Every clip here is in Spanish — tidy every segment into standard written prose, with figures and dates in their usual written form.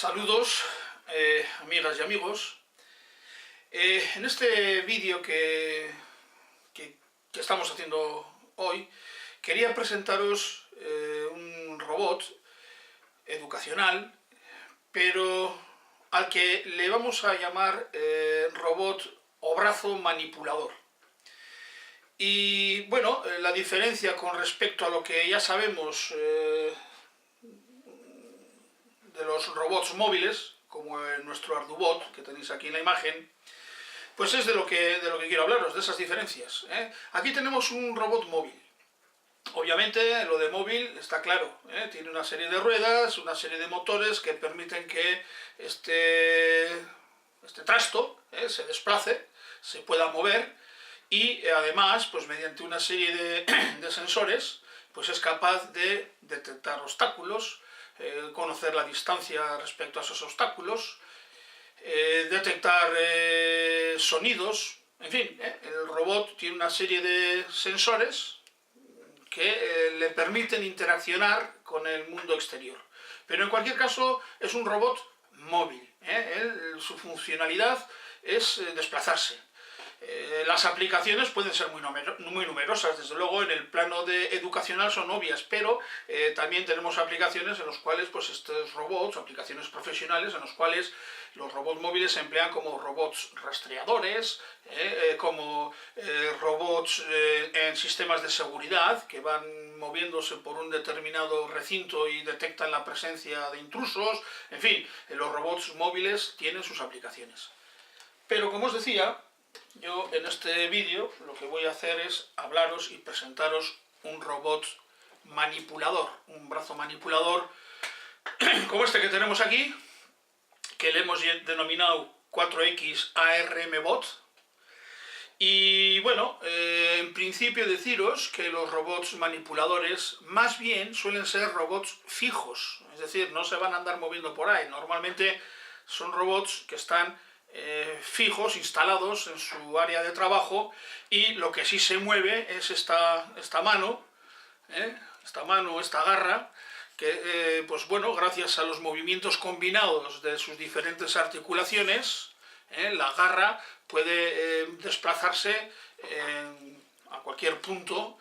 Saludos, amigas y amigos. En este vídeo que estamos haciendo hoy, quería presentaros un robot educacional, pero al que le vamos a llamar robot o brazo manipulador. Y bueno, la diferencia con respecto a lo que ya sabemos de los robots móviles, como nuestro Ardubot, que tenéis aquí en la imagen, pues es de lo que quiero hablaros, de esas diferencias. Aquí tenemos un robot móvil. Obviamente lo de móvil está claro, tiene una serie de ruedas, una serie de motores que permiten que este trasto se desplace, se pueda mover y además, pues mediante una serie de sensores, pues es capaz de detectar obstáculos, conocer la distancia respecto a esos obstáculos, detectar sonidos, en fin, el robot tiene una serie de sensores que le permiten interaccionar con el mundo exterior. Pero en cualquier caso es un robot móvil, su funcionalidad es desplazarse. Las aplicaciones pueden ser muy numerosas, desde luego en el plano educacional son obvias, pero también tenemos aplicaciones en las cuales pues, estos robots, aplicaciones profesionales en las cuales los robots móviles se emplean como robots rastreadores, como robots en sistemas de seguridad que van moviéndose por un determinado recinto y detectan la presencia de intrusos, en fin, los robots móviles tienen sus aplicaciones. Pero como os decía, yo en este vídeo lo que voy a hacer es hablaros y presentaros un robot manipulador, un brazo manipulador como este que tenemos aquí, que le hemos denominado 4X ARM Bot. Y bueno, en principio deciros que los robots manipuladores más bien suelen ser robots fijos, es decir, no se van a andar moviendo por ahí. Normalmente son robots que están fijos, instalados en su área de trabajo, y lo que sí se mueve es esta mano, esta garra, que pues bueno, gracias a los movimientos combinados de sus diferentes articulaciones, la garra puede desplazarse a cualquier punto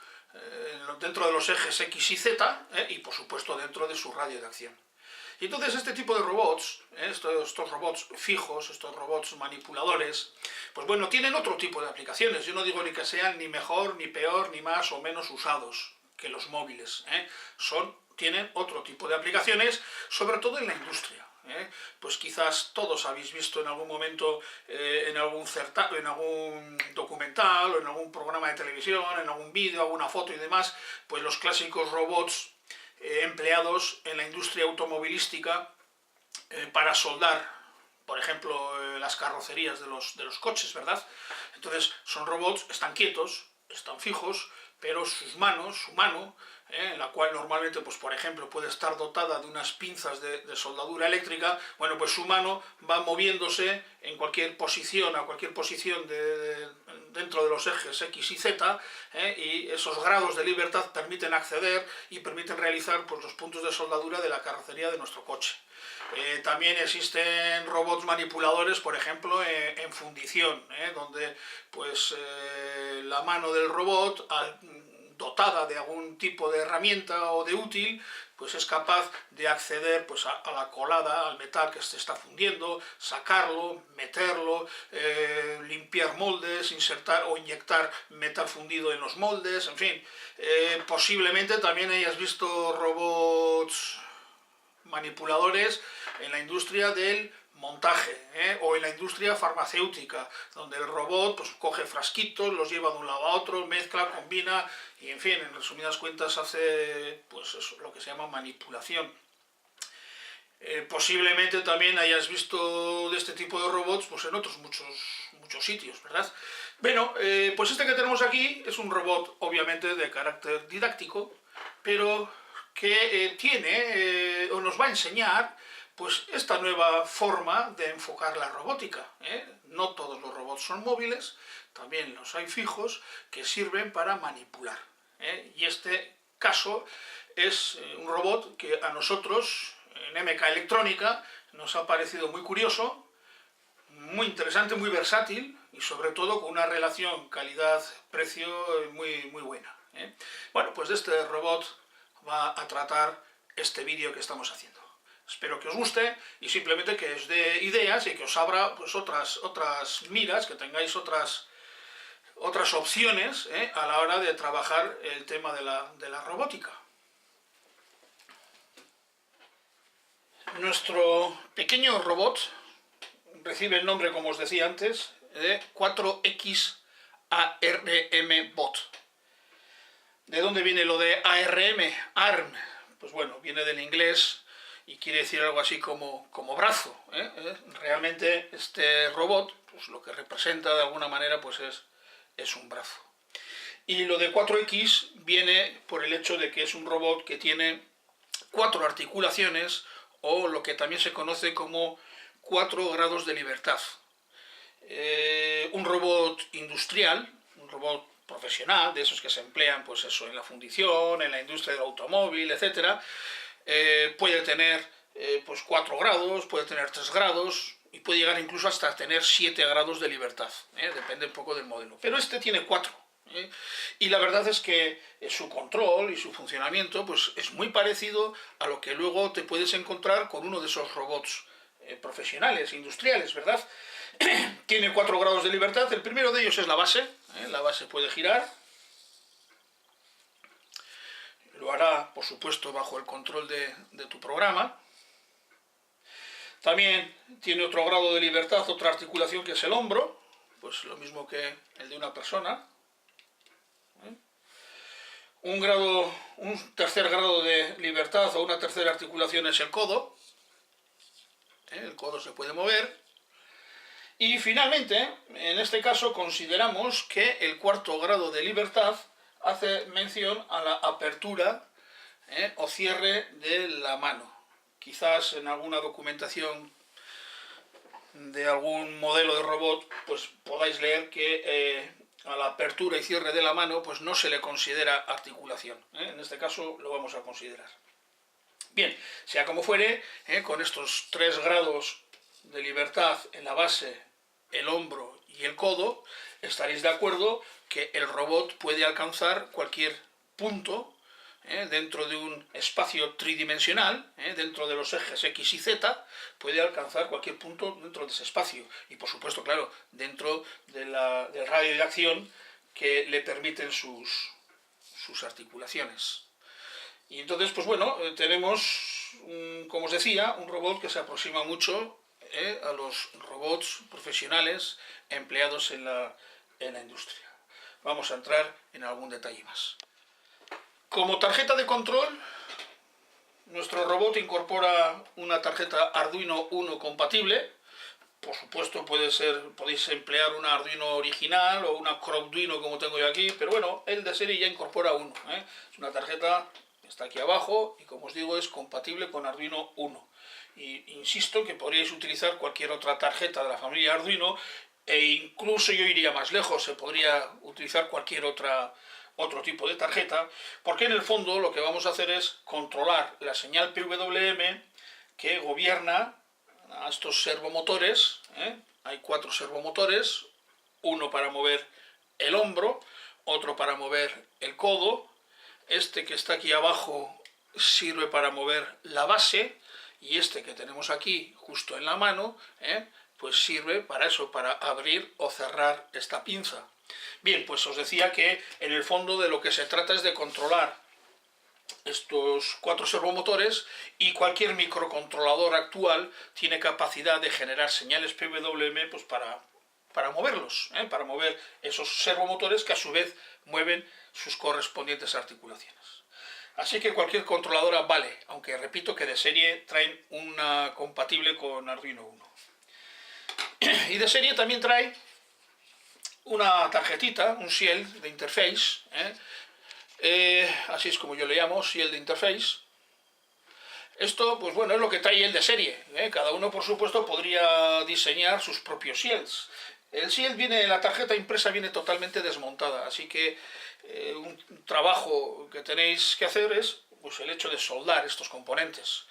dentro de los ejes X y Z, y por supuesto dentro de su radio de acción. Y entonces este tipo de robots, estos robots fijos, estos robots manipuladores, pues bueno, tienen otro tipo de aplicaciones. Yo no digo ni que sean ni mejor, ni peor, ni más o menos usados que los móviles. Tienen otro tipo de aplicaciones, sobre todo en la industria. Pues quizás todos habéis visto en algún momento en algún documental o en algún programa de televisión, en algún vídeo, alguna foto y demás, pues los clásicos robots empleados en la industria automovilística para soldar, por ejemplo, las carrocerías de los coches, ¿verdad? Entonces son robots, están quietos, están fijos, pero su mano, en la cual normalmente, pues por ejemplo, puede estar dotada de unas pinzas de soldadura eléctrica, bueno, pues su mano va moviéndose en cualquier posición, a cualquier posición dentro de los ejes X y Z, y esos grados de libertad permiten acceder y permiten realizar pues, los puntos de soldadura de la carrocería de nuestro coche. También existen robots manipuladores, por ejemplo, en fundición, donde pues, la mano del robot, dotada de algún tipo de herramienta o de útil, pues es capaz de acceder pues, a la colada, al metal que se está fundiendo, sacarlo, meterlo, limpiar moldes, insertar o inyectar metal fundido en los moldes, en fin. Posiblemente también hayas visto robots manipuladores en la industria del montaje, o en la industria farmacéutica, donde el robot pues, coge frasquitos, los lleva de un lado a otro, mezcla, combina, y en fin, en resumidas cuentas hace pues, eso, lo que se llama manipulación. Posiblemente también hayas visto de este tipo de robots pues, en otros muchos sitios, ¿verdad? Bueno, pues este que tenemos aquí es un robot obviamente de carácter didáctico, pero que tiene o nos va a enseñar pues esta nueva forma de enfocar la robótica. No todos los robots son móviles, también los hay fijos que sirven para manipular. Y este caso es un robot que a nosotros en MK Electrónica nos ha parecido muy curioso, muy interesante, muy versátil y sobre todo con una relación calidad-precio muy buena. Bueno, pues de este robot va a tratar este vídeo que estamos haciendo. Espero que os guste y simplemente que os dé ideas y que os abra pues, otras miras, que tengáis otras opciones a la hora de trabajar el tema de la robótica. Nuestro pequeño robot recibe el nombre, como os decía antes, de 4X ARM Bot. ¿De dónde viene lo de ARM? ARM, pues bueno, viene del inglés y quiere decir algo así como brazo. Realmente este robot, pues lo que representa de alguna manera, pues es un brazo. Y lo de 4X viene por el hecho de que es un robot que tiene 4 articulaciones, o lo que también se conoce como 4 grados de libertad. Un robot industrial, un robot profesional, de esos que se emplean pues eso, en la fundición, en la industria del automóvil, etc., puede tener pues 4 grados, puede tener 3 grados y puede llegar incluso hasta tener 7 grados de libertad, depende un poco del modelo. Pero este tiene 4. Y la verdad es que su control y su funcionamiento pues, es muy parecido a lo que luego te puedes encontrar con uno de esos robots profesionales, industriales, ¿verdad? Tiene 4 grados de libertad. El primero de ellos es la base. La base puede girar. Lo hará, por supuesto, bajo el control de tu programa. También tiene otro grado de libertad, otra articulación que es el hombro, pues lo mismo que el de una persona. Un tercer grado de libertad o una tercera articulación es el codo. El codo se puede mover. Y finalmente, en este caso, consideramos que el cuarto grado de libertad hace mención a la apertura o cierre de la mano. Quizás en alguna documentación de algún modelo de robot pues podáis leer que a la apertura y cierre de la mano pues no se le considera articulación. En este caso lo vamos a considerar. Bien, sea como fuere, con estos 3 grados de libertad en la base, el hombro y el codo, estaréis de acuerdo que el robot puede alcanzar cualquier punto dentro de un espacio tridimensional, dentro de los ejes X y Z, puede alcanzar cualquier punto dentro de ese espacio. Y por supuesto, claro, dentro del radio de acción que le permiten sus articulaciones. Y entonces, pues bueno, tenemos, como os decía, un robot que se aproxima mucho a los robots profesionales empleados en la industria. Vamos a entrar en algún detalle más. Como tarjeta de control, nuestro robot incorpora una tarjeta Arduino Uno compatible. Por supuesto, podéis emplear una Arduino original o una Crowduino como tengo yo aquí, pero bueno, el de serie ya incorpora uno. Es una tarjeta que está aquí abajo y, como os digo, es compatible con Arduino Uno. Y insisto que podríais utilizar cualquier otra tarjeta de la familia Arduino e incluso yo iría más lejos, se podría utilizar cualquier otro tipo de tarjeta, porque en el fondo lo que vamos a hacer es controlar la señal PWM que gobierna a estos servomotores. Hay 4 servomotores, uno para mover el hombro, otro para mover el codo, este que está aquí abajo sirve para mover la base, y este que tenemos aquí justo en la mano, pues sirve para eso, para abrir o cerrar esta pinza. Bien, pues os decía que en el fondo de lo que se trata es de controlar estos 4 servomotores, y cualquier microcontrolador actual tiene capacidad de generar señales PWM pues para moverlos, para mover esos servomotores que a su vez mueven sus correspondientes articulaciones. Así que cualquier controladora vale, aunque repito que de serie traen una compatible con Arduino Uno. Y de serie también trae una tarjetita, un shield de interface, así es como yo le llamo, shield de interface. Esto, pues bueno, es lo que trae el de serie. Cada uno, por supuesto, podría diseñar sus propios shields. El shield la tarjeta impresa viene totalmente desmontada, así que un trabajo que tenéis que hacer es pues, el hecho de soldar estos componentes.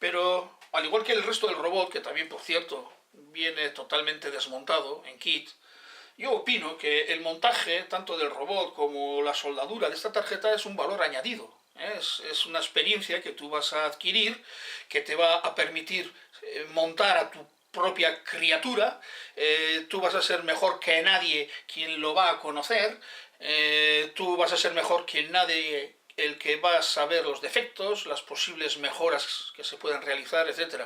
pero al igual que el resto del robot, que también, por cierto, viene totalmente desmontado en kit, yo opino que el montaje, tanto del robot como la soldadura de esta tarjeta, es un valor añadido. Es una experiencia que tú vas a adquirir, que te va a permitir montar a tu propia criatura, tú vas a ser mejor que nadie quien lo va a conocer, tú vas a ser mejor que nadie el que va a saber los defectos, las posibles mejoras que se puedan realizar, etc.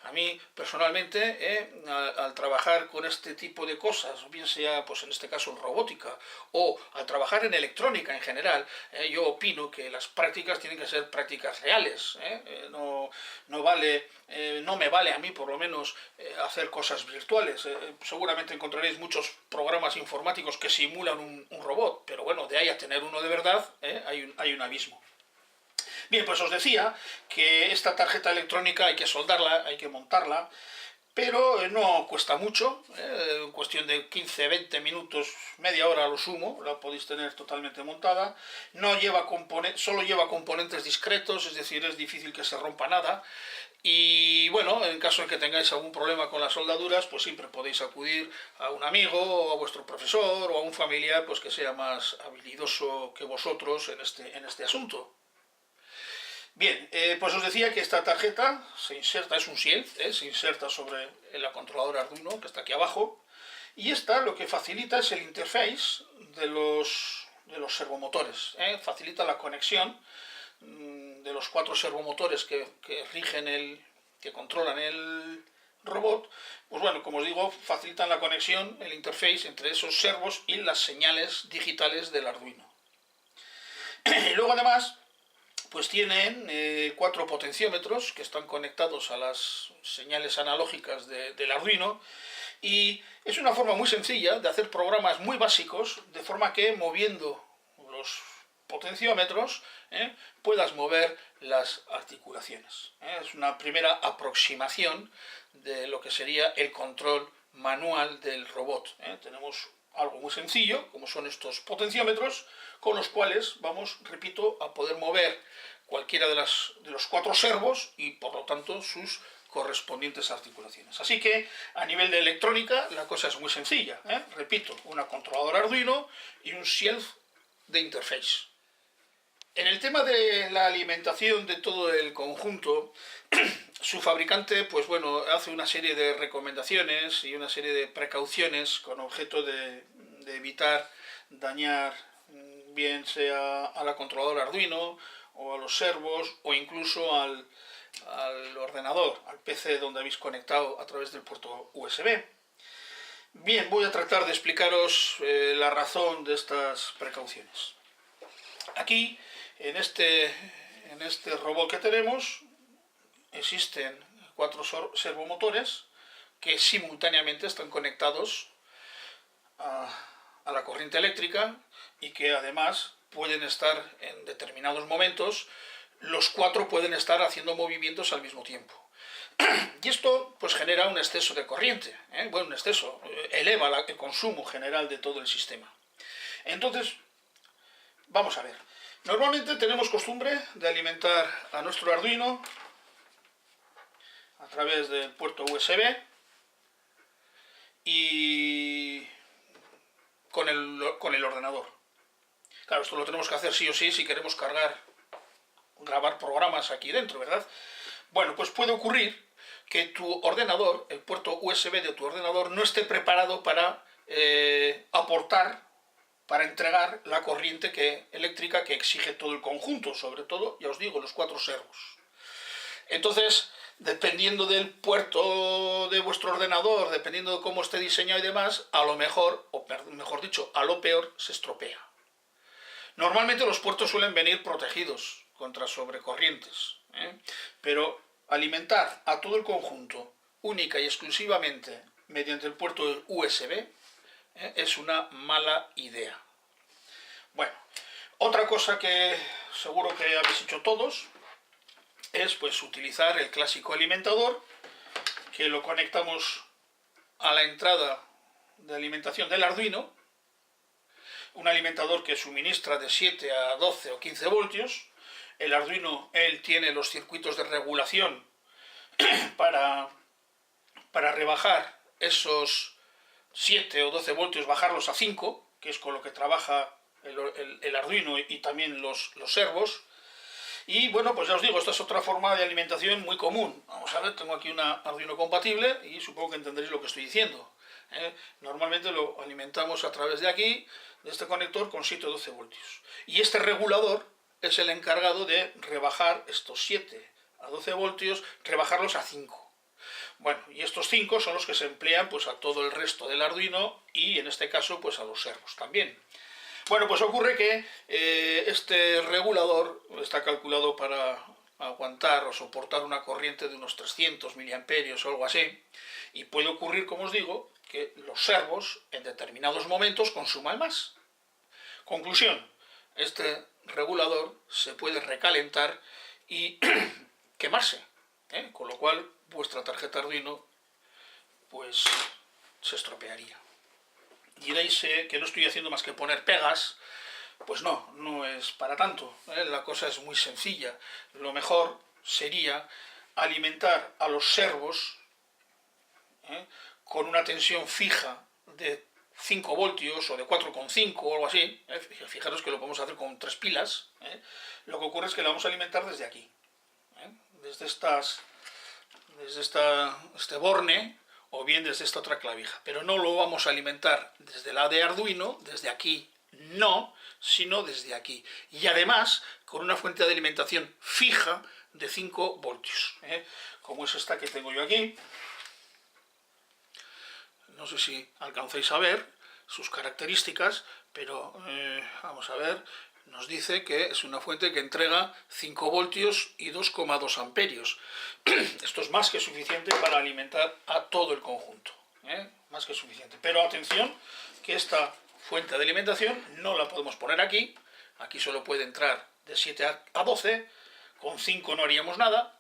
A mí, personalmente, al trabajar con este tipo de cosas, bien sea, pues en este caso, en robótica, o al trabajar en electrónica en general, yo opino que las prácticas tienen que ser prácticas reales. No vale, no me vale a mí, por lo menos, hacer cosas virtuales. Seguramente encontraréis muchos programas informáticos que simulan un robot, pero bueno, de ahí a tener uno de verdad, hay un abismo. Bien, pues os decía que esta tarjeta electrónica hay que soldarla, hay que montarla, pero no cuesta mucho, en cuestión de 15-20 minutos, media hora a lo sumo, la podéis tener totalmente montada. No lleva solo lleva componentes discretos, es decir, es difícil que se rompa nada. Y bueno, en caso de que tengáis algún problema con las soldaduras, pues siempre podéis acudir a un amigo, o a vuestro profesor, o a un familiar pues que sea más habilidoso que vosotros en este asunto. Bien, pues os decía que esta tarjeta se inserta, es un Shield, se inserta sobre la controladora Arduino, que está aquí abajo, y esta lo que facilita es el interface de los servomotores, facilita la conexión de los 4 servomotores que que controlan el robot. Pues bueno, como os digo, facilitan la conexión, el interface entre esos servos y las señales digitales del Arduino. Y luego además pues tienen 4 potenciómetros que están conectados a las señales analógicas del Arduino, y es una forma muy sencilla de hacer programas muy básicos, de forma que moviendo los potenciómetros puedas mover las articulaciones. Es una primera aproximación de lo que sería el control manual del robot. Tenemos algo muy sencillo, como son estos potenciómetros, con los cuales vamos, repito, a poder mover cualquiera de los 4 servos y, por lo tanto, sus correspondientes articulaciones. Así que, a nivel de electrónica, la cosa es muy sencilla. Repito, una controladora Arduino y un Shield de interface. En el tema de la alimentación de todo el conjunto, su fabricante, pues bueno, hace una serie de recomendaciones y una serie de precauciones con objeto de evitar dañar, bien sea a la controladora Arduino, o a los servos, o incluso al ordenador, al PC donde habéis conectado a través del puerto USB. Bien, voy a tratar de explicaros la razón de estas precauciones. Aquí, en este robot que tenemos, existen 4 servomotores que simultáneamente están conectados a la corriente eléctrica, y que además pueden estar en determinados momentos, los 4 pueden estar haciendo movimientos al mismo tiempo. Y esto pues genera un exceso de corriente, bueno, un exceso, eleva el consumo general de todo el sistema. Entonces, vamos a ver. Normalmente tenemos costumbre de alimentar a nuestro Arduino a través del puerto USB y con el ordenador. Claro, esto lo tenemos que hacer sí o sí si queremos grabar programas aquí dentro, ¿verdad? Bueno, pues puede ocurrir que tu ordenador, el puerto USB de tu ordenador, no esté preparado para para entregar la corriente eléctrica que exige todo el conjunto, sobre todo, ya os digo, los 4 servos. Entonces, dependiendo del puerto de vuestro ordenador, dependiendo de cómo esté diseñado y demás, a lo mejor, o mejor dicho, a lo peor, se estropea. Normalmente los puertos suelen venir protegidos contra sobrecorrientes, pero alimentar a todo el conjunto única y exclusivamente mediante el puerto USB es una mala idea. Bueno, otra cosa que seguro que habéis hecho todos es pues utilizar el clásico alimentador, que lo conectamos a la entrada de alimentación del Arduino, un alimentador que suministra de 7 a 12 o 15 voltios. El Arduino, él tiene los circuitos de regulación para rebajar esos 7 o 12 voltios, bajarlos a 5, que es con lo que trabaja el Arduino y también los servos. Y bueno, pues ya os digo, esta es otra forma de alimentación muy común. Vamos a ver, tengo aquí una Arduino compatible y supongo que entenderéis lo que estoy diciendo. Normalmente lo alimentamos a través de aquí, de este conector, con 7 o 12 voltios. Y este regulador es el encargado de rebajar estos 7 a 12 voltios, rebajarlos a 5. Bueno, y estos 5 son los que se emplean pues a todo el resto del Arduino y en este caso pues a los servos también. Bueno, pues ocurre que este regulador está calculado para aguantar o soportar una corriente de unos 300 miliamperios o algo así, y puede ocurrir, como os digo, que los servos en determinados momentos consuman más. Conclusión, este regulador se puede recalentar y quemarse, con lo cual vuestra tarjeta Arduino pues se estropearía. Diréis que no estoy haciendo más que poner pegas. Pues no, no es para tanto, la cosa es muy sencilla. Lo mejor sería alimentar a los servos con una tensión fija de 5 voltios o de 4,5 o algo así. Fijaros que lo podemos hacer con 3 pilas. Lo que ocurre es que lo vamos a alimentar desde aquí, desde este borne, o bien desde esta otra clavija, pero no lo vamos a alimentar desde la de Arduino, desde aquí no, sino desde aquí. Y además con una fuente de alimentación fija de 5 voltios, como es esta que tengo yo aquí. No sé si alcancéis a ver sus características, pero vamos a ver, nos dice que es una fuente que entrega 5 voltios y 2,2 amperios. Esto es más que suficiente para alimentar a todo el conjunto, más que suficiente. Pero atención, que esta fuente de alimentación no la podemos poner aquí. Aquí solo puede entrar de 7 a 12, con 5 no haríamos nada.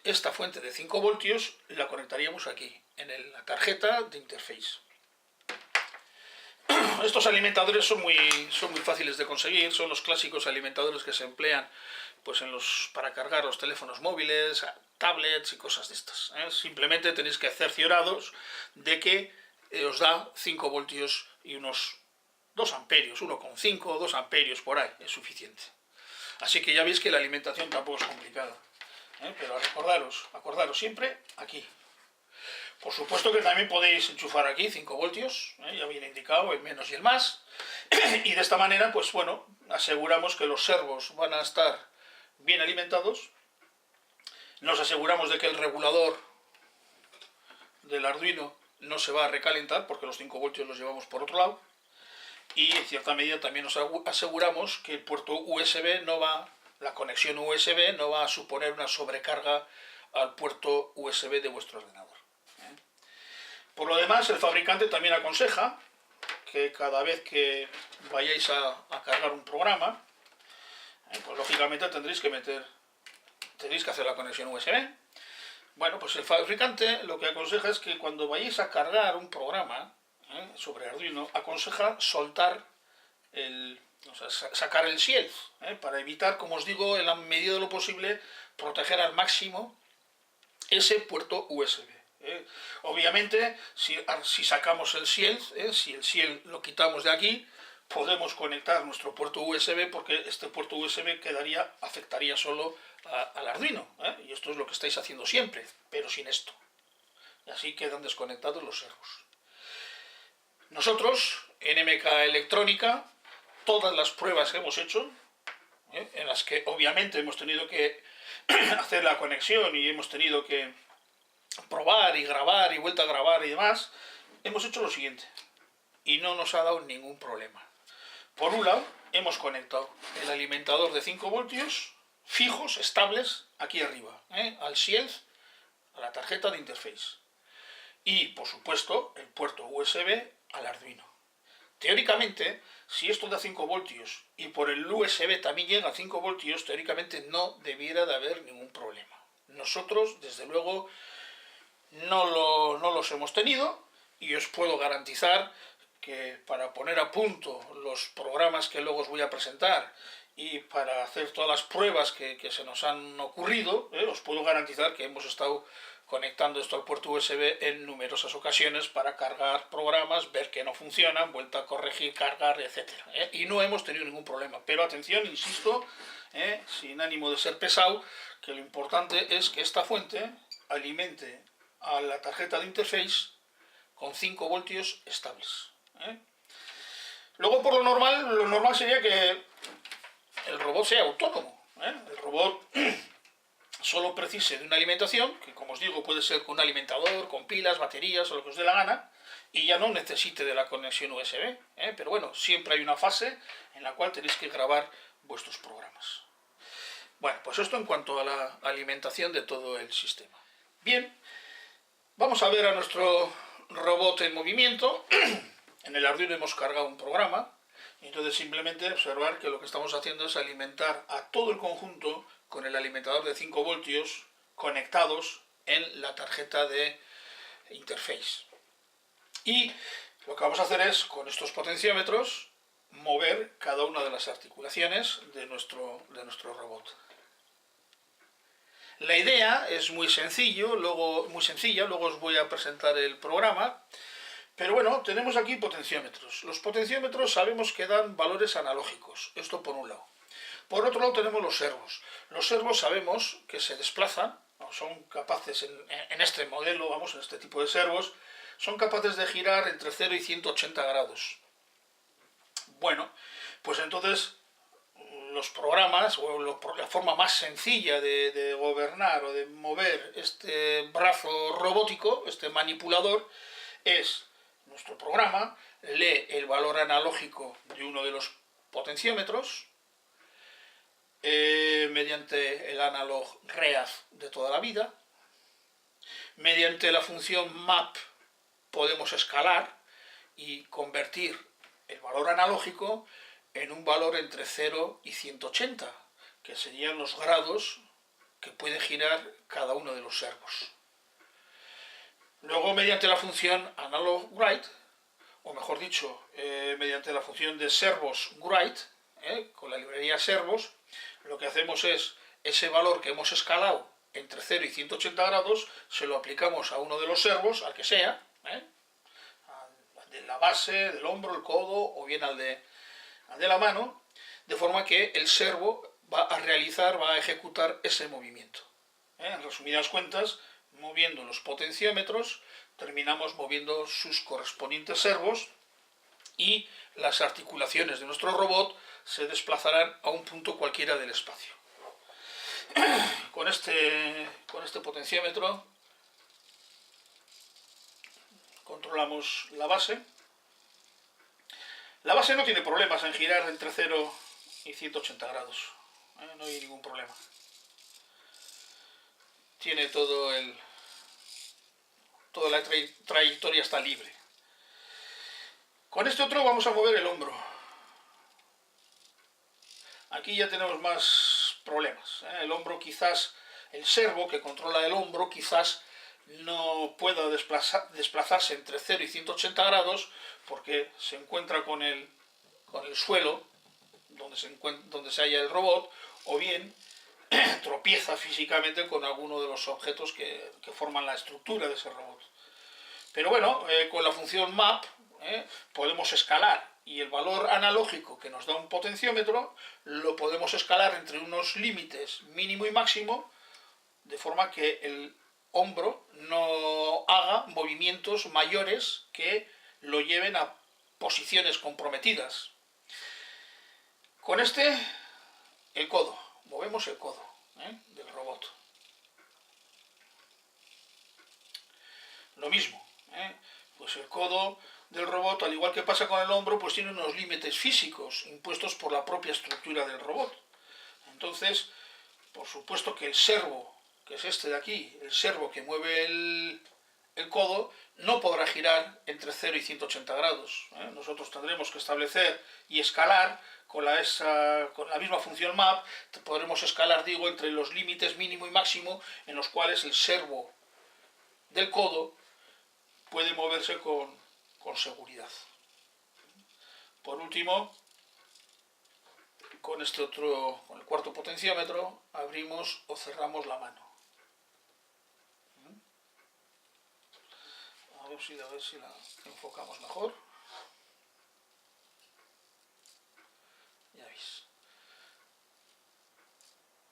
Esta fuente de 5 voltios la conectaríamos aquí, en la tarjeta de interface. Estos alimentadores son muy fáciles de conseguir, son los clásicos alimentadores que se emplean pues, para cargar los teléfonos móviles, tablets y cosas de estas. Simplemente tenéis que cercioraros de que os da 5 voltios y unos 2 amperios, 1,5 o 2 amperios por ahí, es suficiente. Así que ya veis que la alimentación tampoco es complicada. Pero acordaros siempre aquí. Por supuesto que también podéis enchufar aquí 5 voltios, ya viene indicado el menos y el más, y de esta manera, pues bueno, aseguramos que los servos van a estar bien alimentados, nos aseguramos de que el regulador del Arduino no se va a recalentar, porque los 5 voltios los llevamos por otro lado, y en cierta medida también nos aseguramos que el puerto USB la conexión USB no va a suponer una sobrecarga al puerto USB de vuestro ordenador. Por lo demás, el fabricante también aconseja que cada vez que vayáis a cargar un programa, pues lógicamente tendréis que hacer la conexión USB. Bueno, pues el fabricante lo que aconseja es que cuando vayáis a cargar un programa sobre Arduino, aconseja soltar sacar el shield, para evitar, como os digo, en la medida de lo posible, proteger al máximo ese puerto USB. Obviamente, si sacamos el shield, si el shield lo quitamos de aquí, podemos conectar nuestro puerto USB, porque este puerto USB afectaría solo al Arduino, y esto es lo que estáis haciendo siempre, pero sin esto. Y así quedan desconectados los servos. Nosotros, en MK Electrónica, todas las pruebas que hemos hecho, en las que obviamente hemos tenido que hacer la conexión y hemos tenido que probar y grabar y vuelta a grabar y demás, hemos hecho lo siguiente y no nos ha dado ningún problema. Por un lado, hemos conectado el alimentador de 5 voltios fijos, estables, aquí arriba, al shield, a la tarjeta de interface, y por supuesto el puerto USB al Arduino. Teóricamente, si esto da 5 voltios y por el USB también llega a 5 voltios, teóricamente no debiera de haber ningún problema. Nosotros, desde luego, no los hemos tenido, y os puedo garantizar que para poner a punto los programas que luego os voy a presentar y para hacer todas las pruebas que se nos han ocurrido, os puedo garantizar que hemos estado conectando esto al puerto USB en numerosas ocasiones para cargar programas, ver que no funcionan, vuelta a corregir, cargar, etc. Y no hemos tenido ningún problema. Pero atención, insisto, sin ánimo de ser pesado, que lo importante es que esta fuente alimente a la tarjeta de interface con 5 voltios estables. Luego, por lo normal sería que el robot sea autónomo. El robot solo precise de una alimentación, que como os digo puede ser con un alimentador, con pilas, baterías o lo que os dé la gana, y ya no necesite de la conexión USB. Pero bueno, siempre hay una fase en la cual tenéis que grabar vuestros programas. Bueno, pues esto en cuanto a la alimentación de todo el sistema. Bien, vamos a ver a nuestro robot en movimiento. En el Arduino hemos cargado un programa, y entonces simplemente observar que lo que estamos haciendo es alimentar a todo el conjunto con el alimentador de 5 voltios conectados en la tarjeta de interface. Y lo que vamos a hacer es, con estos potenciómetros, mover cada una de las articulaciones de nuestro robot. La idea es muy sencilla, luego os voy a presentar el programa. Pero bueno, tenemos aquí potenciómetros. Los potenciómetros sabemos que dan valores analógicos, esto por un lado. Por otro lado tenemos los servos. Los servos sabemos que se desplazan, o son capaces, en este modelo, vamos, en este tipo de servos, son capaces de girar entre 0 y 180 grados. Bueno, pues entonces los programas, o la forma más sencilla de gobernar o de mover este brazo robótico, este manipulador, es nuestro programa lee el valor analógico de uno de los potenciómetros mediante el analog read de toda la vida. Mediante la función map podemos escalar y convertir el valor analógico en un valor entre 0 y 180, que serían los grados que puede girar cada uno de los servos. Luego, mediante la función analog_write, o mejor dicho, mediante la función de servos_write, con la librería servos, lo que hacemos es ese valor que hemos escalado entre 0 y 180 grados, se lo aplicamos a uno de los servos, al que sea, al de la base, del hombro, el codo, o bien al de la mano, de forma que el servo va a ejecutar ese movimiento. En resumidas cuentas, moviendo los potenciómetros, terminamos moviendo sus correspondientes servos y las articulaciones de nuestro robot se desplazarán a un punto cualquiera del espacio. Con este potenciómetro controlamos la base. La base no tiene problemas en girar entre 0 y 180 grados. No hay ningún problema. Tiene toda la trayectoria está libre. Con este otro vamos a mover el hombro. Aquí ya tenemos más problemas. El hombro quizás, el servo que controla el hombro quizás no pueda desplazarse entre 0 y 180 grados porque se encuentra con el suelo donde se halla el robot, o bien tropieza físicamente con alguno de los objetos que forman la estructura de ese robot. Pero bueno, con la función map podemos escalar, y el valor analógico que nos da un potenciómetro lo podemos escalar entre unos límites mínimo y máximo, de forma que el hombro no haga movimientos mayores que lo lleven a posiciones comprometidas. Con el codo, movemos el codo del robot. Lo mismo, pues el codo del robot, al igual que pasa con el hombro, pues tiene unos límites físicos impuestos por la propia estructura del robot. Entonces, por supuesto que el servo, que es este de aquí, el servo que mueve el codo, no podrá girar entre 0 y 180 grados. Nosotros tendremos que establecer y escalar con la misma función map, podremos escalar, digo, entre los límites mínimo y máximo en los cuales el servo del codo puede moverse con seguridad. Por último, con este otro, con el cuarto potenciómetro, abrimos o cerramos la mano. A ver si la enfocamos mejor. Ya veis.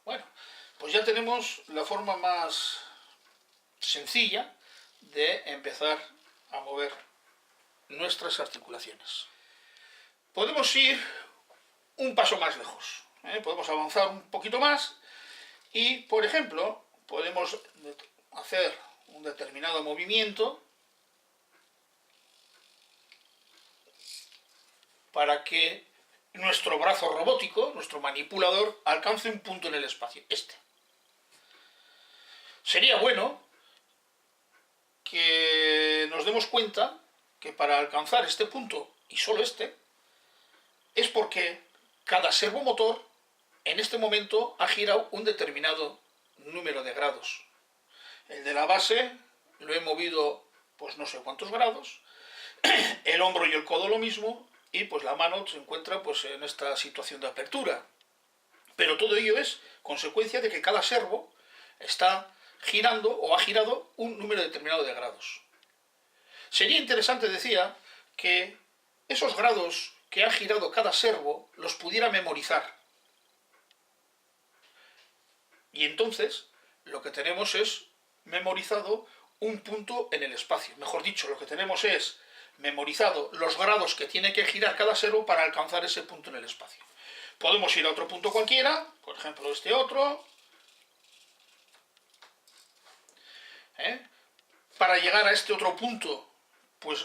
Bueno, pues ya tenemos la forma más sencilla de empezar a mover nuestras articulaciones. Podemos ir un paso más lejos, podemos avanzar un poquito más y, por ejemplo, podemos hacer un determinado movimiento para que nuestro brazo robótico, nuestro manipulador, alcance un punto en el espacio, este. Sería bueno que nos demos cuenta que para alcanzar este punto, y solo este, es porque cada servomotor en este momento ha girado un determinado número de grados. El de la base lo he movido pues no sé cuántos grados, el hombro y el codo lo mismo, y pues la mano se encuentra pues en esta situación de apertura. Pero todo ello es consecuencia de que cada servo está girando o ha girado un número determinado de grados. Sería interesante, decía, que esos grados que ha girado cada servo los pudiera memorizar. Y entonces lo que tenemos es memorizado un punto en el espacio. Mejor dicho, lo que tenemos es memorizado los grados que tiene que girar cada servo para alcanzar ese punto en el espacio. Podemos ir a otro punto cualquiera, por ejemplo este otro. Para llegar a este otro punto, pues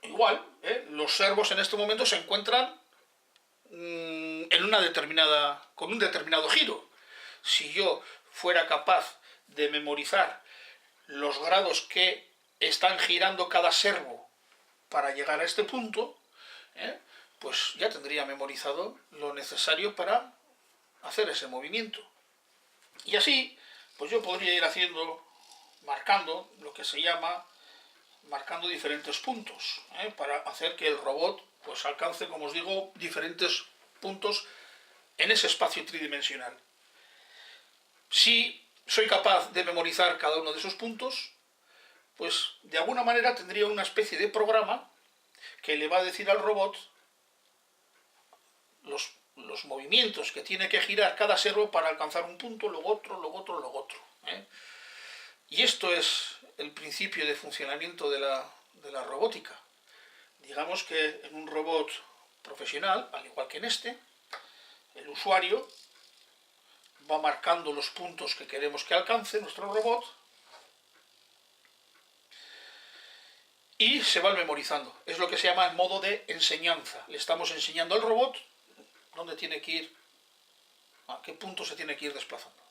igual, los servos en este momento se encuentran en una con un determinado giro. Si yo fuera capaz de memorizar los grados que están girando cada servo para llegar a este punto, pues ya tendría memorizado lo necesario para hacer ese movimiento. Y así, pues yo podría ir marcando lo que se llama marcando diferentes puntos, para hacer que el robot pues alcance, como os digo, diferentes puntos en ese espacio tridimensional. Si soy capaz de memorizar cada uno de esos puntos, pues de alguna manera tendría una especie de programa que le va a decir al robot los movimientos que tiene que girar cada servo para alcanzar un punto, luego otro, luego otro, luego otro. Y esto es el principio de funcionamiento de la robótica. Digamos que en un robot profesional, al igual que en este, el usuario va marcando los puntos que queremos que alcance nuestro robot y se va memorizando. Es lo que se llama el modo de enseñanza. Le estamos enseñando al robot dónde tiene que ir, a qué punto se tiene que ir desplazando.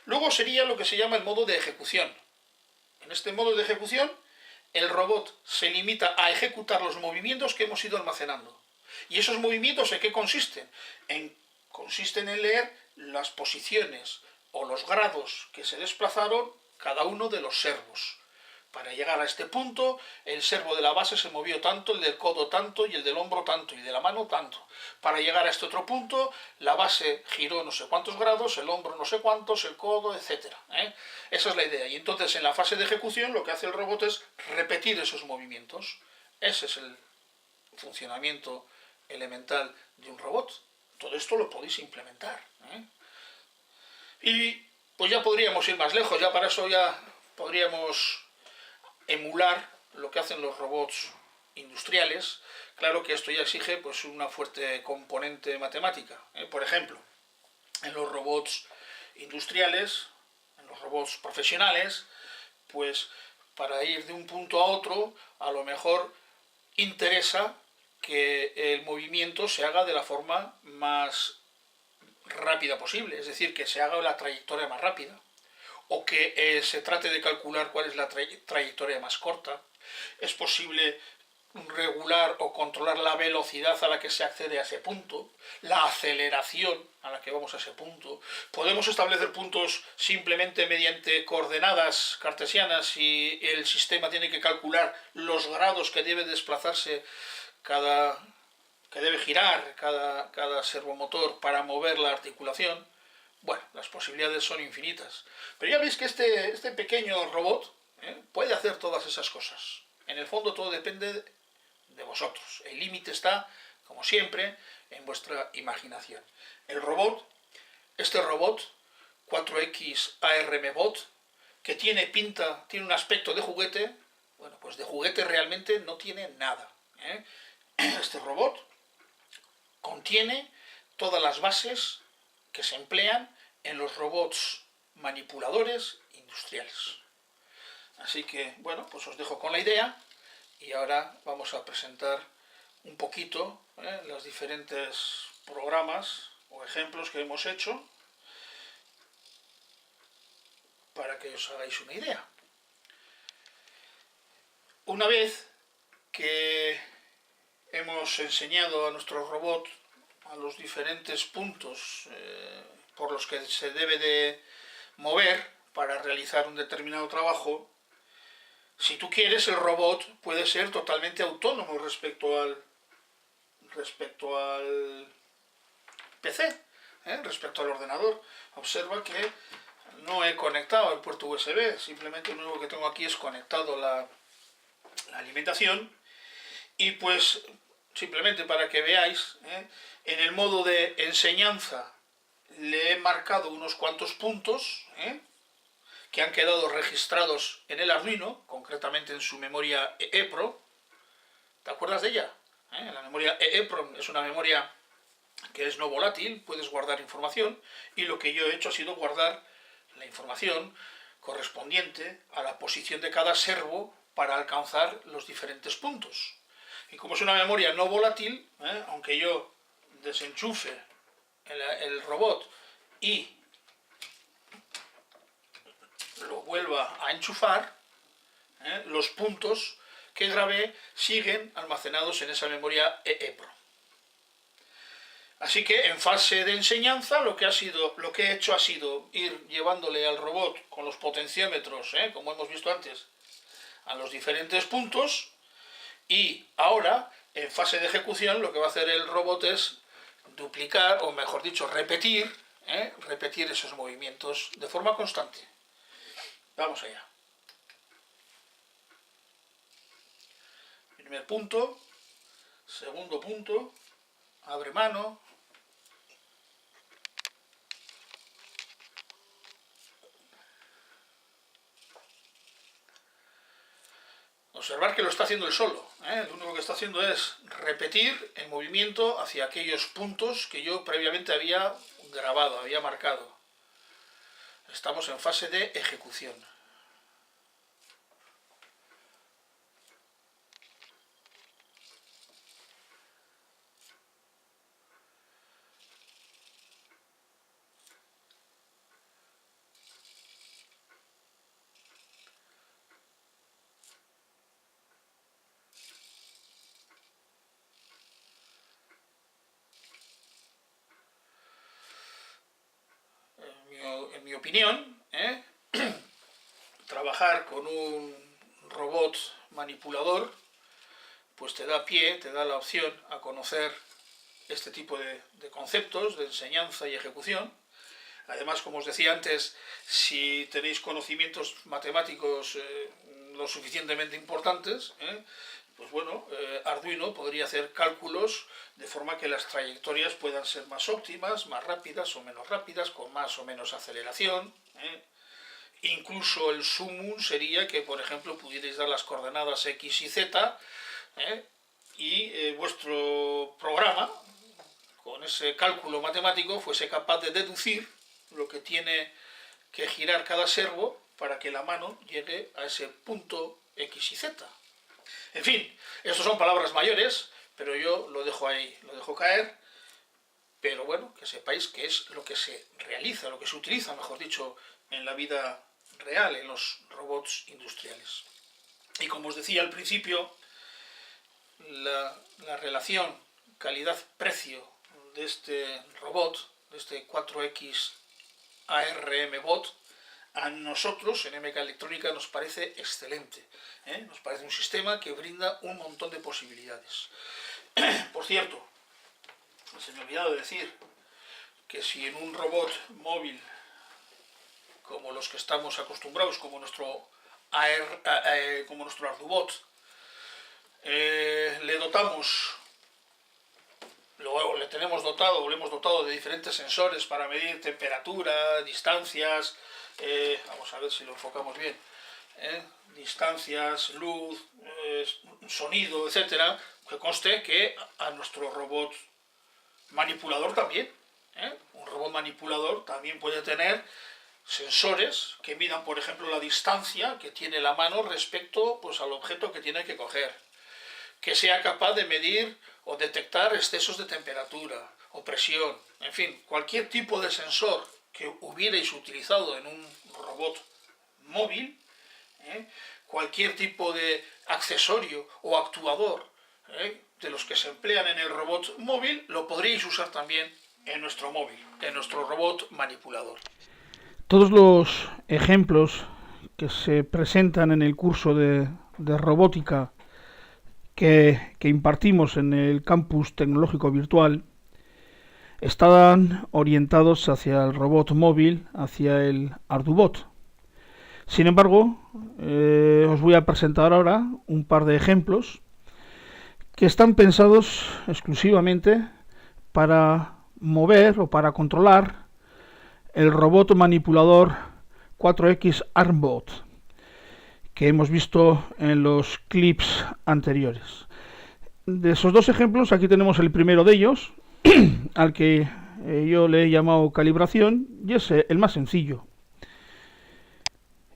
Luego sería lo que se llama el modo de ejecución. En este modo de ejecución, el robot se limita a ejecutar los movimientos que hemos ido almacenando. ¿Y esos movimientos en qué consisten? Consisten en leer las posiciones o los grados que se desplazaron cada uno de los servos. Para llegar a este punto, el servo de la base se movió tanto, el del codo tanto, y el del hombro tanto, y de la mano tanto. Para llegar a este otro punto, la base giró no sé cuántos grados, el hombro no sé cuántos, el codo, etc. Esa es la idea. Y entonces en la fase de ejecución lo que hace el robot es repetir esos movimientos. Ese es el funcionamiento elemental de un robot. Todo esto lo podéis implementar. Y pues ya podríamos ir más lejos, ya para eso ya podríamos emular lo que hacen los robots industriales. Claro que esto ya exige pues una fuerte componente matemática. Por ejemplo, en los robots industriales, en los robots profesionales, pues para ir de un punto a otro, a lo mejor interesa que el movimiento se haga de la forma más rápida posible, es decir, que se haga la trayectoria más rápida, o que se trate de calcular cuál es la trayectoria más corta. Es posible regular o controlar la velocidad a la que se accede a ese punto, la aceleración a la que vamos a ese punto. Podemos establecer puntos simplemente mediante coordenadas cartesianas y el sistema tiene que calcular los grados que debe desplazarse cada que debe girar cada servomotor para mover la articulación. Bueno, las posibilidades son infinitas. Pero ya veis que este pequeño robot puede hacer todas esas cosas. En el fondo todo depende de vosotros. El límite está, como siempre, en vuestra imaginación. El robot, este robot 4X ARM Bot, que tiene un aspecto de juguete, bueno, pues de juguete realmente no tiene nada. Este robot contiene todas las bases que se emplean en los robots manipuladores industriales. Así que, bueno, pues os dejo con la idea y ahora vamos a presentar un poquito los diferentes programas o ejemplos que hemos hecho para que os hagáis una idea. Una vez que hemos enseñado a nuestro robot a los diferentes puntos por los que se debe de mover para realizar un determinado trabajo, si tú quieres, el robot puede ser totalmente autónomo respecto al PC, respecto al ordenador. Observa que no he conectado el puerto USB, simplemente lo único que tengo aquí es conectado la alimentación y pues simplemente para que veáis, en el modo de enseñanza le he marcado unos cuantos puntos que han quedado registrados en el Arduino, concretamente en su memoria EEPROM. ¿Te acuerdas de ella? La memoria EEPROM es una memoria que es no volátil, puedes guardar información, y lo que yo he hecho ha sido guardar la información correspondiente a la posición de cada servo para alcanzar los diferentes puntos. Y como es una memoria no volátil, aunque yo desenchufe el robot y lo vuelva a enchufar, los puntos que grabé siguen almacenados en esa memoria EEPROM. Así que en fase de enseñanza lo que he hecho ha sido ir llevándole al robot con los potenciómetros, como hemos visto antes, a los diferentes puntos, y ahora en fase de ejecución lo que va a hacer el robot es duplicar, o mejor dicho, repetir esos movimientos de forma constante. Vamos allá. Primer punto, segundo punto, abre mano. Observar que lo está haciendo él solo. Lo único que está haciendo es repetir el movimiento hacia aquellos puntos que yo previamente había grabado, había marcado. Estamos en fase de ejecución. En mi opinión, trabajar con un robot manipulador pues te da pie, te da la opción a conocer este tipo de conceptos de enseñanza y ejecución. Además, como os decía antes, si tenéis conocimientos matemáticos lo suficientemente importantes, pues bueno, Arduino podría hacer cálculos de forma que las trayectorias puedan ser más óptimas, más rápidas o menos rápidas, con más o menos aceleración. Incluso el sumum sería que, por ejemplo, pudierais dar las coordenadas X y Z, y vuestro programa, con ese cálculo matemático, fuese capaz de deducir lo que tiene que girar cada servo para que la mano llegue a ese punto X y Z. En fin, estas son palabras mayores, pero yo lo dejo ahí, lo dejo caer, pero bueno, que sepáis que es lo que se realiza, lo que se utiliza, mejor dicho, en la vida real, en los robots industriales. Y como os decía al principio, la relación calidad-precio de este robot, de este 4X ARM Bot, a nosotros en MK Electrónica nos parece excelente. Nos parece un sistema que brinda un montón de posibilidades. Por cierto, se me ha olvidado decir que si en un robot móvil, como los que estamos acostumbrados, como nuestro Ardubot, le tenemos dotado, o le hemos dotado de diferentes sensores para medir temperatura, distancias, vamos a ver si lo enfocamos bien, distancias, luz, sonido, etcétera, que conste que a nuestro robot manipulador también, un robot manipulador también puede tener sensores que midan, por ejemplo, la distancia que tiene la mano respecto, pues, al objeto que tiene que coger, que sea capaz de medir o detectar excesos de temperatura o presión, en fin, cualquier tipo de sensor que hubierais utilizado en un robot móvil, cualquier tipo de accesorio o actuador de los que se emplean en el robot móvil, lo podríais usar también en nuestro móvil, en nuestro robot manipulador. Todos los ejemplos que se presentan en el curso de robótica que impartimos en el campus tecnológico virtual están orientados hacia el robot móvil, hacia el Ardubot. Sin embargo, os voy a presentar ahora un par de ejemplos que están pensados exclusivamente para mover o para controlar el robot manipulador 4X Armbot que hemos visto en los clips anteriores. De esos dos ejemplos, aquí tenemos el primero de ellos, al que yo le he llamado calibración, y es el más sencillo.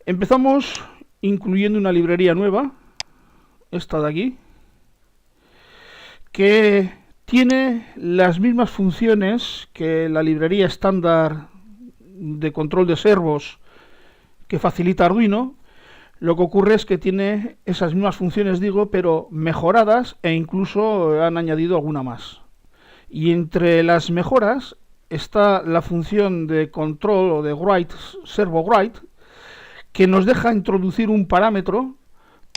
Empezamos incluyendo una librería nueva, esta de aquí, que tiene las mismas funciones que la librería estándar de control de servos que facilita Arduino. Lo que ocurre es que tiene esas mismas funciones, digo, pero mejoradas, e incluso han añadido alguna más. Y entre las mejoras está la función de control o de write, servo write, que nos deja introducir un parámetro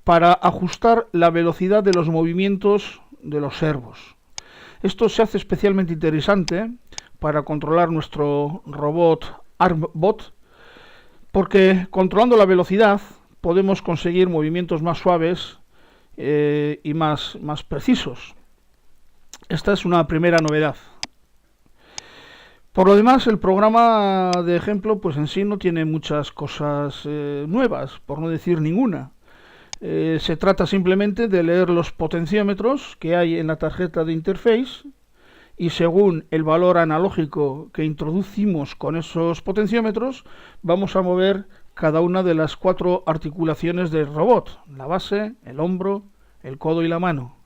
para ajustar la velocidad de los movimientos de los servos. Esto se hace especialmente interesante para controlar nuestro robot Armbot, porque controlando la velocidad podemos conseguir movimientos más suaves y más precisos. Esta es una primera novedad. Por lo demás, el programa de ejemplo, pues en sí no tiene muchas cosas nuevas, por no decir ninguna. Se trata simplemente de leer los potenciómetros que hay en la tarjeta de interface, y según el valor analógico que introducimos con esos potenciómetros, vamos a mover cada una de las 4 articulaciones del robot: la base, el hombro, el codo y la mano.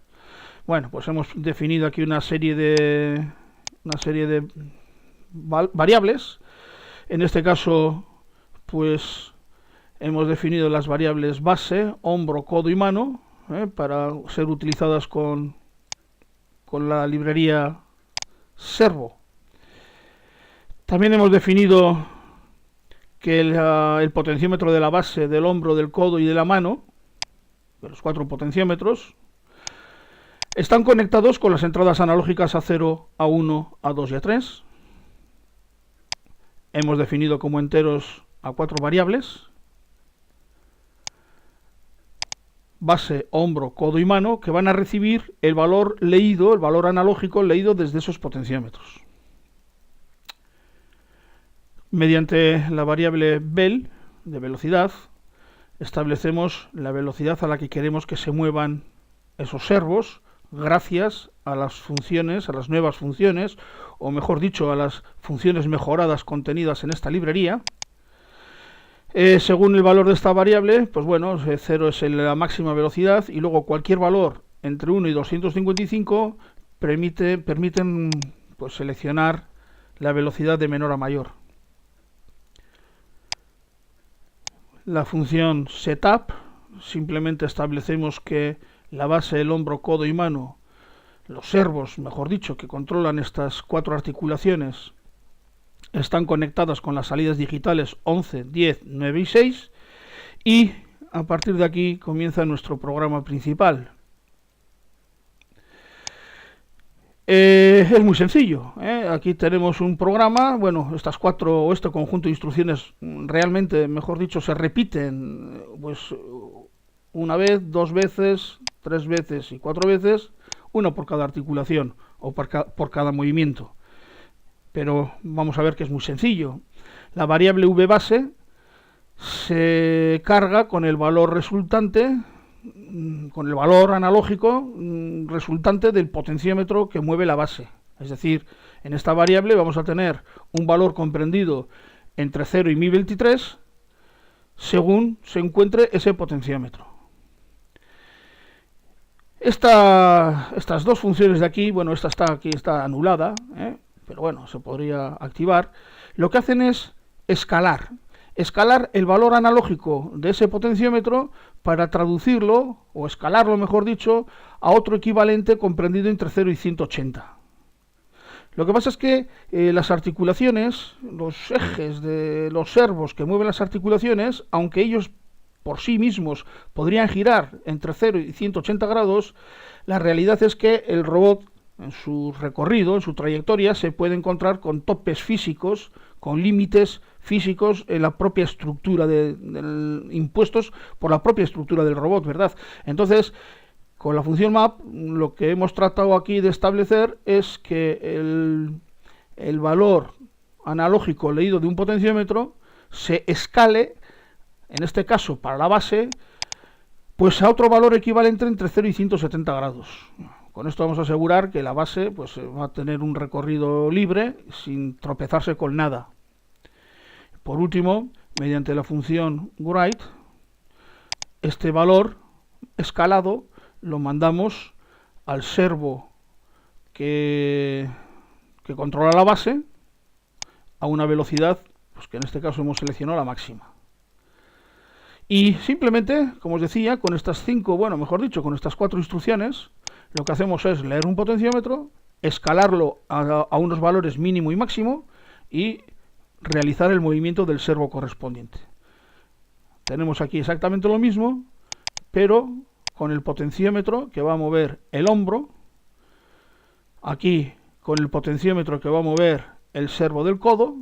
Bueno, pues hemos definido aquí una serie de variables. En este caso, pues hemos definido las variables base, hombro, codo y mano, para ser utilizadas con la librería servo. También hemos definido que el potenciómetro de la base, del hombro, del codo y de la mano, de los 4 potenciómetros, están conectados con las entradas analógicas A0, A1, A2 y A3. Hemos definido como enteros a 4 variables: base, hombro, codo y mano, que van a recibir el valor leído, el valor analógico leído desde esos potenciómetros. Mediante la variable vel, de velocidad, establecemos la velocidad a la que queremos que se muevan esos servos, gracias a las funciones, a las nuevas funciones, o mejor dicho, a las funciones mejoradas contenidas en esta librería. Según el valor de esta variable, pues bueno, 0 es la máxima velocidad, y luego cualquier valor entre 1 y 255 permiten pues seleccionar la velocidad de menor a mayor. La función setup, simplemente establecemos que la base, el hombro, codo y mano, los servos, mejor dicho, que controlan estas 4 articulaciones, están conectadas con las salidas digitales 11, 10, 9 y 6, y a partir de aquí comienza nuestro programa principal. Es muy sencillo, ¿eh? Aquí tenemos un programa, bueno, estas cuatro o este conjunto de instrucciones realmente, mejor dicho, se repiten pues una vez, dos veces, tres veces y cuatro veces, una por cada articulación o por cada movimiento. Pero vamos a ver que es muy sencillo. La variable v base se carga con el valor resultante, con el valor analógico resultante del potenciómetro que mueve la base. Es decir, en esta variable vamos a tener un valor comprendido entre 0 y 1023 según se encuentre ese potenciómetro. Estas dos funciones de aquí, bueno, esta está aquí, está anulada, pero bueno, se podría activar. Lo que hacen es escalar el valor analógico de ese potenciómetro para traducirlo, o escalarlo mejor dicho, a otro equivalente comprendido entre 0 y 180. Lo que pasa es que las articulaciones, los ejes de los servos que mueven las articulaciones, aunque ellos por sí mismos podrían girar entre 0 y 180 grados, la realidad es que el robot en su recorrido, en su trayectoria, se puede encontrar con topes físicos, con límites físicos en la propia estructura impuestos por la propia estructura del robot, ¿verdad? Entonces, con la función map, lo que hemos tratado aquí de establecer es que el valor analógico leído de un potenciómetro se escale, en este caso para la base, pues a otro valor equivalente entre 0 y 170 grados. Con esto vamos a asegurar que la base pues, va a tener un recorrido libre sin tropezarse con nada. Por último, mediante la función write, este valor escalado lo mandamos al servo que controla la base a una velocidad pues, que en este caso hemos seleccionado la máxima. Y simplemente, como os decía, con estas con estas cuatro instrucciones, lo que hacemos es leer un potenciómetro, escalarlo a unos valores mínimo y máximo y realizar el movimiento del servo correspondiente. Tenemos aquí exactamente lo mismo, pero con el potenciómetro que va a mover el hombro, aquí con el potenciómetro que va a mover el servo del codo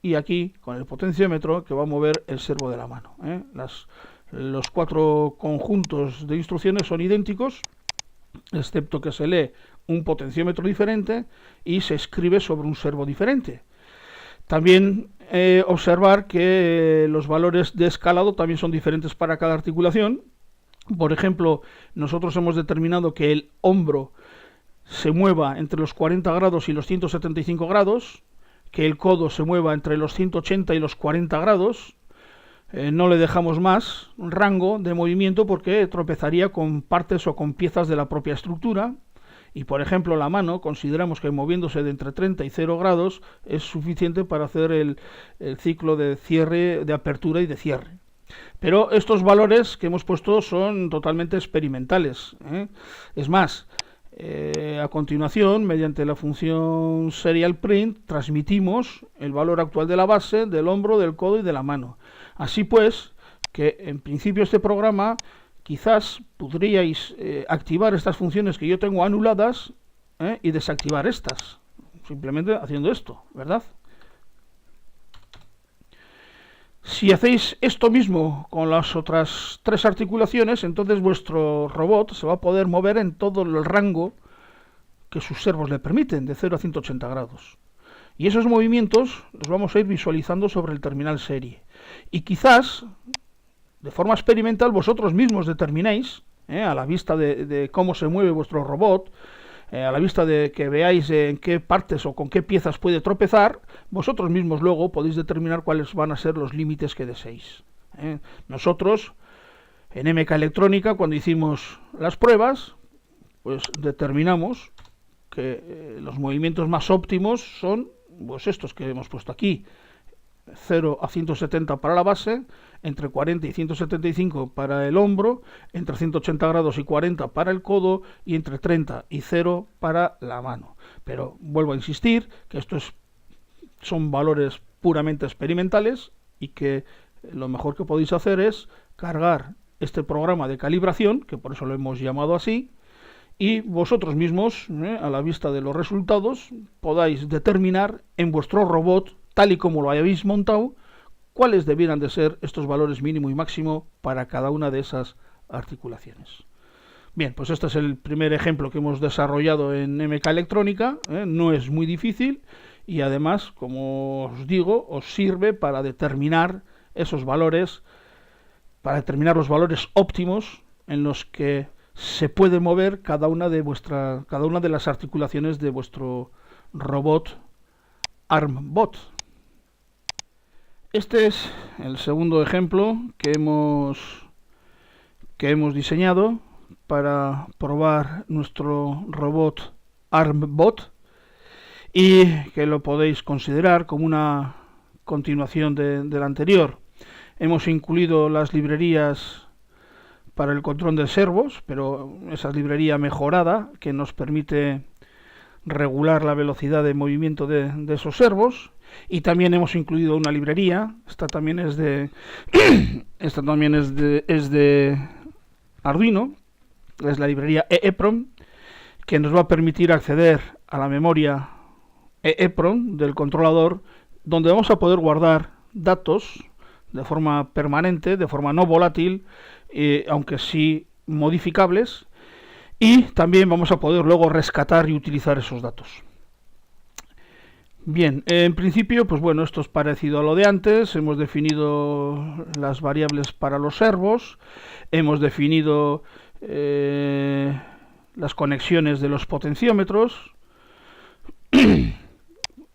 y aquí con el potenciómetro que va a mover el servo de la mano. Los cuatro conjuntos de instrucciones son idénticos, excepto que se lee un potenciómetro diferente y se escribe sobre un servo diferente. También observar que los valores de escalado también son diferentes para cada articulación. Por ejemplo, nosotros hemos determinado que el hombro se mueva entre los 40 grados y los 175 grados, que el codo se mueva entre los 180 y los 40 grados. No le dejamos más rango de movimiento porque tropezaría con partes o con piezas de la propia estructura. Y por ejemplo la mano, consideramos que moviéndose de entre 30 y 0 grados es suficiente para hacer el ciclo de cierre, de apertura y de cierre. Pero estos valores que hemos puesto son totalmente experimentales, Es más, a continuación, mediante la función serial print, transmitimos el valor actual de la base, del hombro, del codo y de la mano. Así pues, que en principio este programa quizás podríais activar estas funciones que yo tengo anuladas y desactivar estas, simplemente haciendo esto, ¿verdad? Si hacéis esto mismo con las otras tres articulaciones, entonces vuestro robot se va a poder mover en todo el rango que sus servos le permiten, de 0 a 180 grados. Y esos movimientos los vamos a ir visualizando sobre el terminal serie. Y quizás, de forma experimental, vosotros mismos determinéis, a la vista de cómo se mueve vuestro robot, a la vista de que veáis en qué partes o con qué piezas puede tropezar, vosotros mismos luego podéis determinar cuáles van a ser los límites que deseéis. Nosotros, en MK Electrónica, cuando hicimos las pruebas, pues determinamos que los movimientos más óptimos son pues estos que hemos puesto aquí: 0 a 170 para la base, entre 40 y 175 para el hombro, entre 180 grados y 40 para el codo y entre 30 y 0 para la mano. Pero vuelvo a insistir que estos son valores puramente experimentales y que lo mejor que podéis hacer es cargar este programa de calibración, que por eso lo hemos llamado así, y vosotros mismos, a la vista de los resultados, podáis determinar en vuestro robot, tal y como lo habéis montado, cuáles debieran de ser estos valores mínimo y máximo para cada una de esas articulaciones. Bien, pues este es el primer ejemplo que hemos desarrollado en MK Electrónica, no es muy difícil y además, como os digo, os sirve para determinar esos valores, para determinar los valores óptimos en los que se puede mover cada una de las articulaciones de vuestro robot ARMBot. Este es el segundo ejemplo que hemos diseñado para probar nuestro robot ARMBot y que lo podéis considerar como una continuación del anterior. Hemos incluido las librerías para el control de servos, pero esa librería mejorada que nos permite regular la velocidad de movimiento de esos servos, y también hemos incluido una librería, esta también es de Arduino, es la librería EEPROM, que nos va a permitir acceder a la memoria EEPROM del controlador, donde vamos a poder guardar datos de forma permanente, de forma no volátil, aunque sí modificables, y también vamos a poder luego rescatar y utilizar esos datos. Bien, en principio, pues bueno, esto es parecido a lo de antes. Hemos definido las variables para los servos, hemos definido las conexiones de los potenciómetros.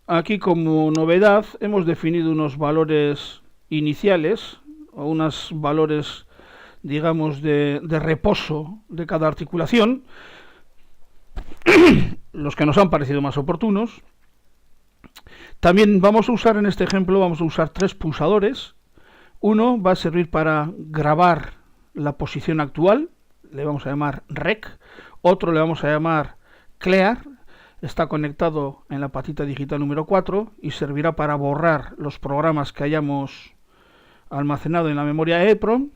Aquí, como novedad, hemos definido unos valores iniciales o unos valores, digamos, de reposo de cada articulación, los que nos han parecido más oportunos. También vamos a usar, en este ejemplo, vamos a usar 3 pulsadores. Uno va a servir para grabar la posición actual, le vamos a llamar rec. Otro le vamos a llamar clear, está conectado en la patita digital número 4 y servirá para borrar los programas que hayamos almacenado en la memoria EEPROM.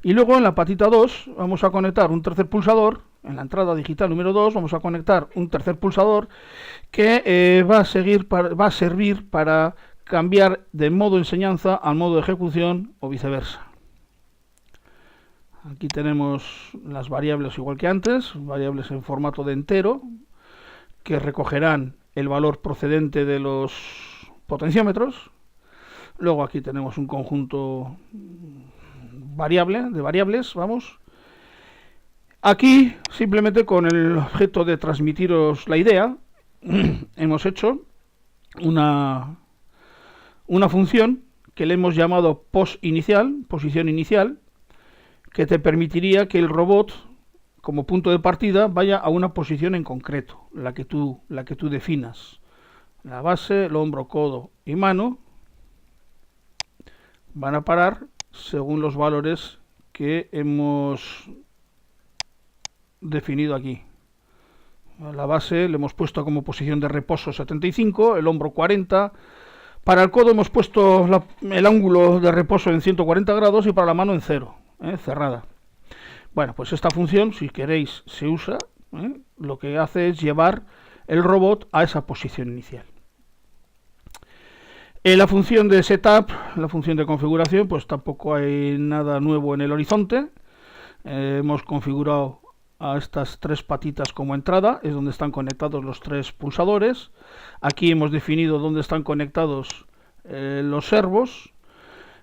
Y luego en la patita 2 vamos a conectar un tercer pulsador, en la entrada digital número 2 vamos a conectar un tercer pulsador que va a servir para cambiar de modo enseñanza al modo de ejecución o viceversa. Aquí tenemos las variables igual que antes, variables en formato de entero, que recogerán el valor procedente de los potenciómetros. Luego aquí tenemos un conjunto de variables, vamos. Aquí, simplemente con el objeto de transmitiros la idea, hemos hecho una función que le hemos llamado posición inicial, que te permitiría que el robot, como punto de partida, vaya a una posición en concreto, la que tú definas. La base, el hombro, codo y mano van a parar según los valores que hemos definido aquí. La base le hemos puesto como posición de reposo 75, el hombro 40. Para el codo hemos puesto el ángulo de reposo en 140 grados y para la mano en 0, cerrada. Bueno, pues esta función, si queréis, se usa. Lo que hace es llevar el robot a esa posición inicial. La función de setup, la función de configuración, pues tampoco hay nada nuevo en el horizonte. Hemos configurado a estas 3 patitas como entrada, es donde están conectados los 3 pulsadores. Aquí hemos definido dónde están conectados los servos.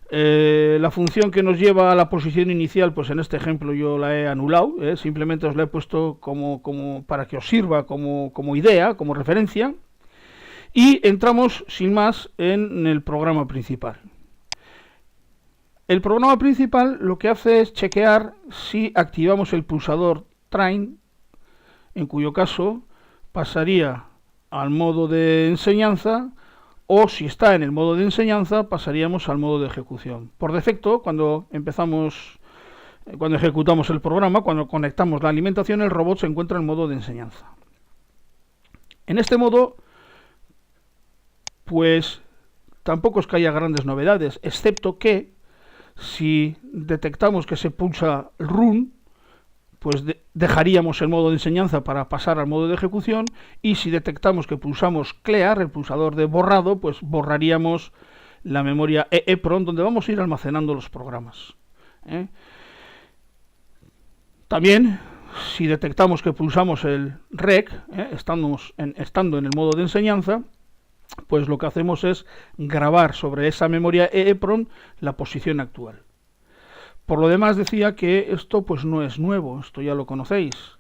La función que nos lleva a la posición inicial, pues en este ejemplo yo la he anulado, simplemente os la he puesto como para que os sirva como idea, como referencia. Y entramos sin más en el programa principal. El programa principal lo que hace es chequear si activamos el pulsador train, en cuyo caso pasaría al modo de enseñanza, o si está en el modo de enseñanza pasaríamos al modo de ejecución. Por defecto, cuando ejecutamos el programa, cuando conectamos la alimentación, el robot se encuentra en modo de enseñanza. En este modo, pues tampoco es que haya grandes novedades, excepto que si detectamos que se pulsa run, pues dejaríamos el modo de enseñanza para pasar al modo de ejecución, y si detectamos que pulsamos clear, el pulsador de borrado, pues borraríamos la memoria EEPROM, donde vamos a ir almacenando los programas. También, si detectamos que pulsamos el REC, estando en el modo de enseñanza, pues lo que hacemos es grabar sobre esa memoria EEPROM la posición actual. Por lo demás, decía que esto pues no es nuevo, esto ya lo conocéis.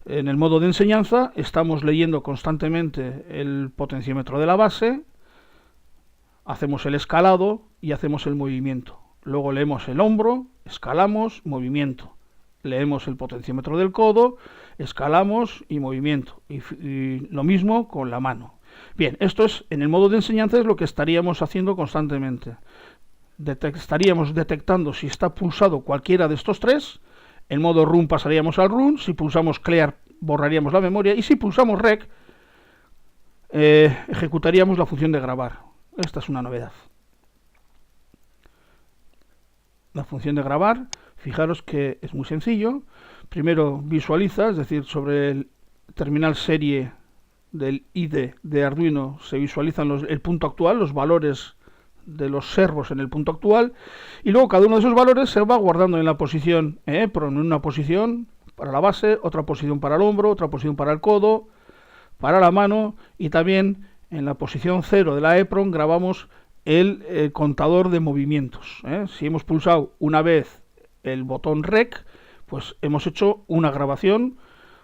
En el modo de enseñanza estamos leyendo constantemente el potenciómetro de la base, hacemos el escalado y hacemos el movimiento. Luego leemos el hombro, escalamos, movimiento. Leemos el potenciómetro del codo, escalamos y movimiento. Y lo mismo con la mano. Bien, esto es, en el modo de enseñanza es lo que estaríamos haciendo constantemente. Estaríamos detectando si está pulsado cualquiera de estos tres. En modo run pasaríamos al run, si pulsamos clear borraríamos la memoria, y si pulsamos rec ejecutaríamos la función de grabar. Esta es una novedad. La función de grabar, fijaros que es muy sencillo. Primero visualiza, es decir, sobre el terminal serie del IDE de Arduino se visualizan el punto actual, los valores de los servos en el punto actual, y luego cada uno de esos valores se va guardando en la posición EEPROM, en una posición para la base, otra posición para el hombro, otra posición para el codo, para la mano, y también en la posición 0 de la EEPROM grabamos el contador de movimientos. Si hemos pulsado una vez el botón REC, pues hemos hecho una grabación,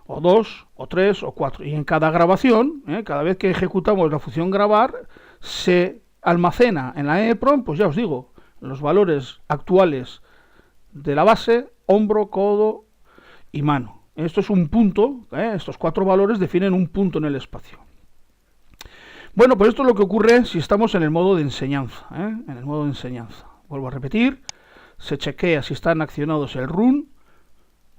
o dos, o tres, o cuatro, y en cada grabación, cada vez que ejecutamos la función grabar, se almacena en la EEPROM, pues ya os digo, los valores actuales de la base, hombro, codo y mano. Esto es un punto, estos cuatro valores definen un punto en el espacio. Bueno, pues esto es lo que ocurre si estamos en el modo de enseñanza. En el modo de enseñanza. Vuelvo a repetir, se chequea si están accionados el run,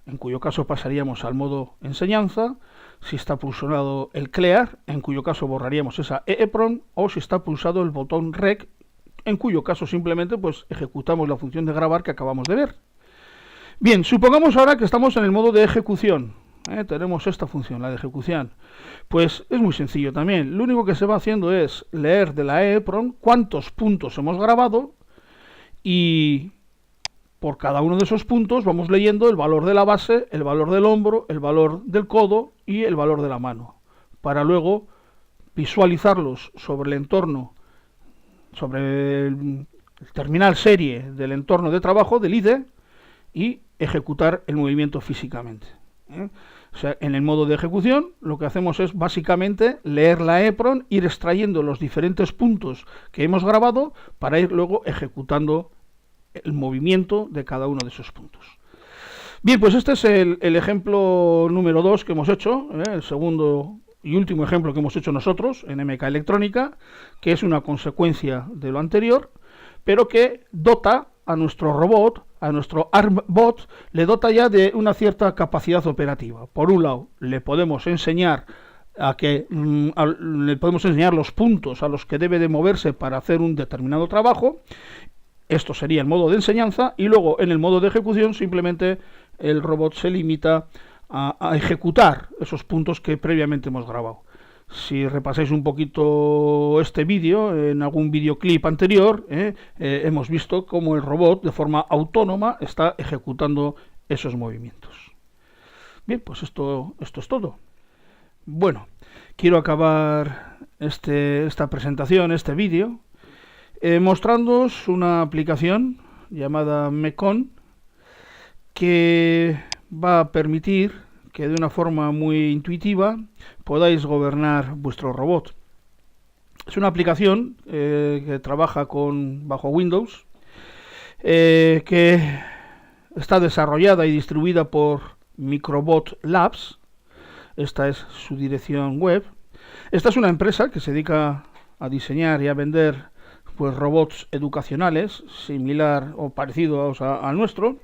en cuyo caso pasaríamos al modo enseñanza, si está pulsado el clear, en cuyo caso borraríamos esa EEPROM, o si está pulsado el botón REC, en cuyo caso simplemente pues ejecutamos la función de grabar que acabamos de ver. Bien, supongamos ahora que estamos en el modo de ejecución. Tenemos esta función, la de ejecución. Pues es muy sencillo también. Lo único que se va haciendo es leer de la EEPROM cuántos puntos hemos grabado, y por cada uno de esos puntos vamos leyendo el valor de la base, el valor del hombro, el valor del codo y el valor de la mano, para luego visualizarlos sobre el entorno, sobre el terminal serie del entorno de trabajo del IDE, y ejecutar el movimiento físicamente. O sea, en el modo de ejecución lo que hacemos es básicamente leer la EEPROM, ir extrayendo los diferentes puntos que hemos grabado para ir luego ejecutando el movimiento de cada uno de esos puntos. Bien, pues este es el ejemplo número 2 que hemos hecho, el segundo y último ejemplo que hemos hecho nosotros en MK Electrónica, que es una consecuencia de lo anterior, pero que dota a nuestro robot, a nuestro ARMBot, le dota ya de una cierta capacidad operativa. Por un lado, le podemos enseñar le podemos enseñar los puntos a los que debe de moverse para hacer un determinado trabajo. Esto sería el modo de enseñanza, y luego en el modo de ejecución simplemente el robot se limita a ejecutar esos puntos que previamente hemos grabado. Si repasáis un poquito este vídeo, en algún videoclip anterior, hemos visto cómo el robot de forma autónoma está ejecutando esos movimientos. Bien, pues esto es todo. Bueno, quiero acabar esta presentación, este vídeo, mostrándoos una aplicación llamada Mecon, que va a permitir que de una forma muy intuitiva podáis gobernar vuestro robot. Es una aplicación que trabaja bajo Windows, que está desarrollada y distribuida por Microbot Labs. Esta es su dirección web. Esta es una empresa que se dedica a diseñar y a vender pues robots educacionales, similar o parecidos al nuestro.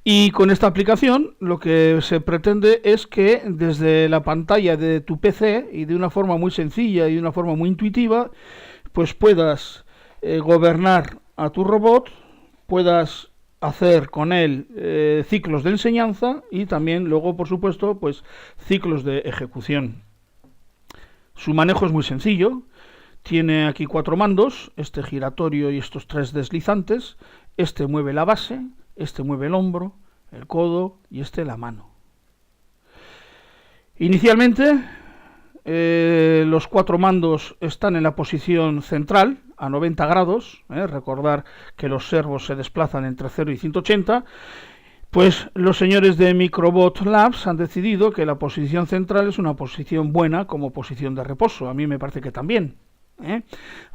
Y con esta aplicación lo que se pretende es que desde la pantalla de tu PC, y de una forma muy sencilla y de una forma muy intuitiva, pues puedas gobernar a tu robot, puedas hacer con él ciclos de enseñanza y también luego, por supuesto, pues ciclos de ejecución. Su manejo es muy sencillo. Tiene aquí 4 mandos, este giratorio y estos 3 deslizantes. Este mueve la base, este mueve el hombro, el codo y este la mano. Inicialmente, los 4 mandos están en la posición central, a 90 grados. Recordar que los servos se desplazan entre 0 y 180. Pues los señores de Microbot Labs han decidido que la posición central es una posición buena como posición de reposo. A mí me parece que también.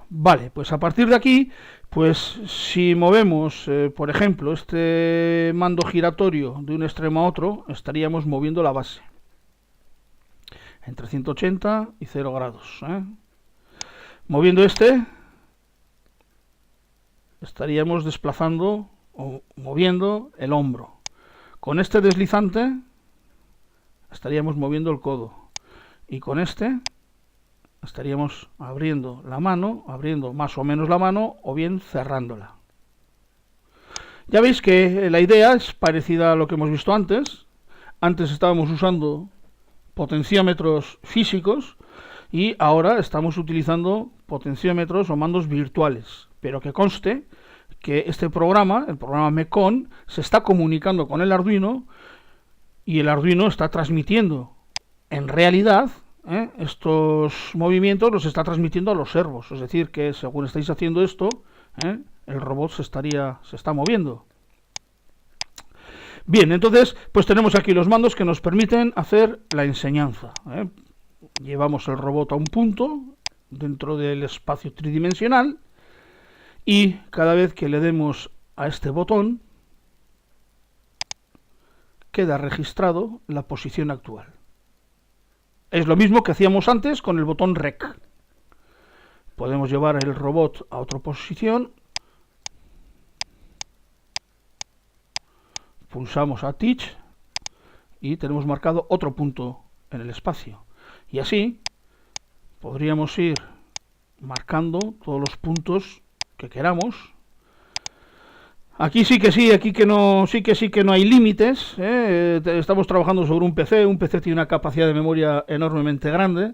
Vale, pues a partir de aquí, pues si movemos, por ejemplo, este mando giratorio de un extremo a otro, estaríamos moviendo la base entre 180 y 0 grados. Moviendo este, estaríamos desplazando o moviendo el hombro. Con este deslizante estaríamos moviendo el codo. Y con este estaríamos abriendo la mano, abriendo más o menos la mano, o bien cerrándola. Ya veis que la idea es parecida a lo que hemos visto antes. Antes estábamos usando potenciómetros físicos y ahora estamos utilizando potenciómetros o mandos virtuales. Pero que conste que este programa, el programa MECON, se está comunicando con el Arduino y el Arduino está transmitiendo en realidad estos movimientos, los está transmitiendo a los servos. Es decir, que según estáis haciendo esto, el robot se está moviendo. Bien, entonces, pues tenemos aquí los mandos que nos permiten hacer la enseñanza. Llevamos el robot a un punto dentro del espacio tridimensional y cada vez que le demos a este botón, queda registrado la posición actual. Es lo mismo que hacíamos antes con el botón REC. Podemos llevar el robot a otra posición. Pulsamos a Teach y tenemos marcado otro punto en el espacio. Y así podríamos ir marcando todos los puntos que queramos. Aquí sí que sí, aquí que no, sí que no hay límites. Estamos trabajando sobre un PC tiene una capacidad de memoria enormemente grande,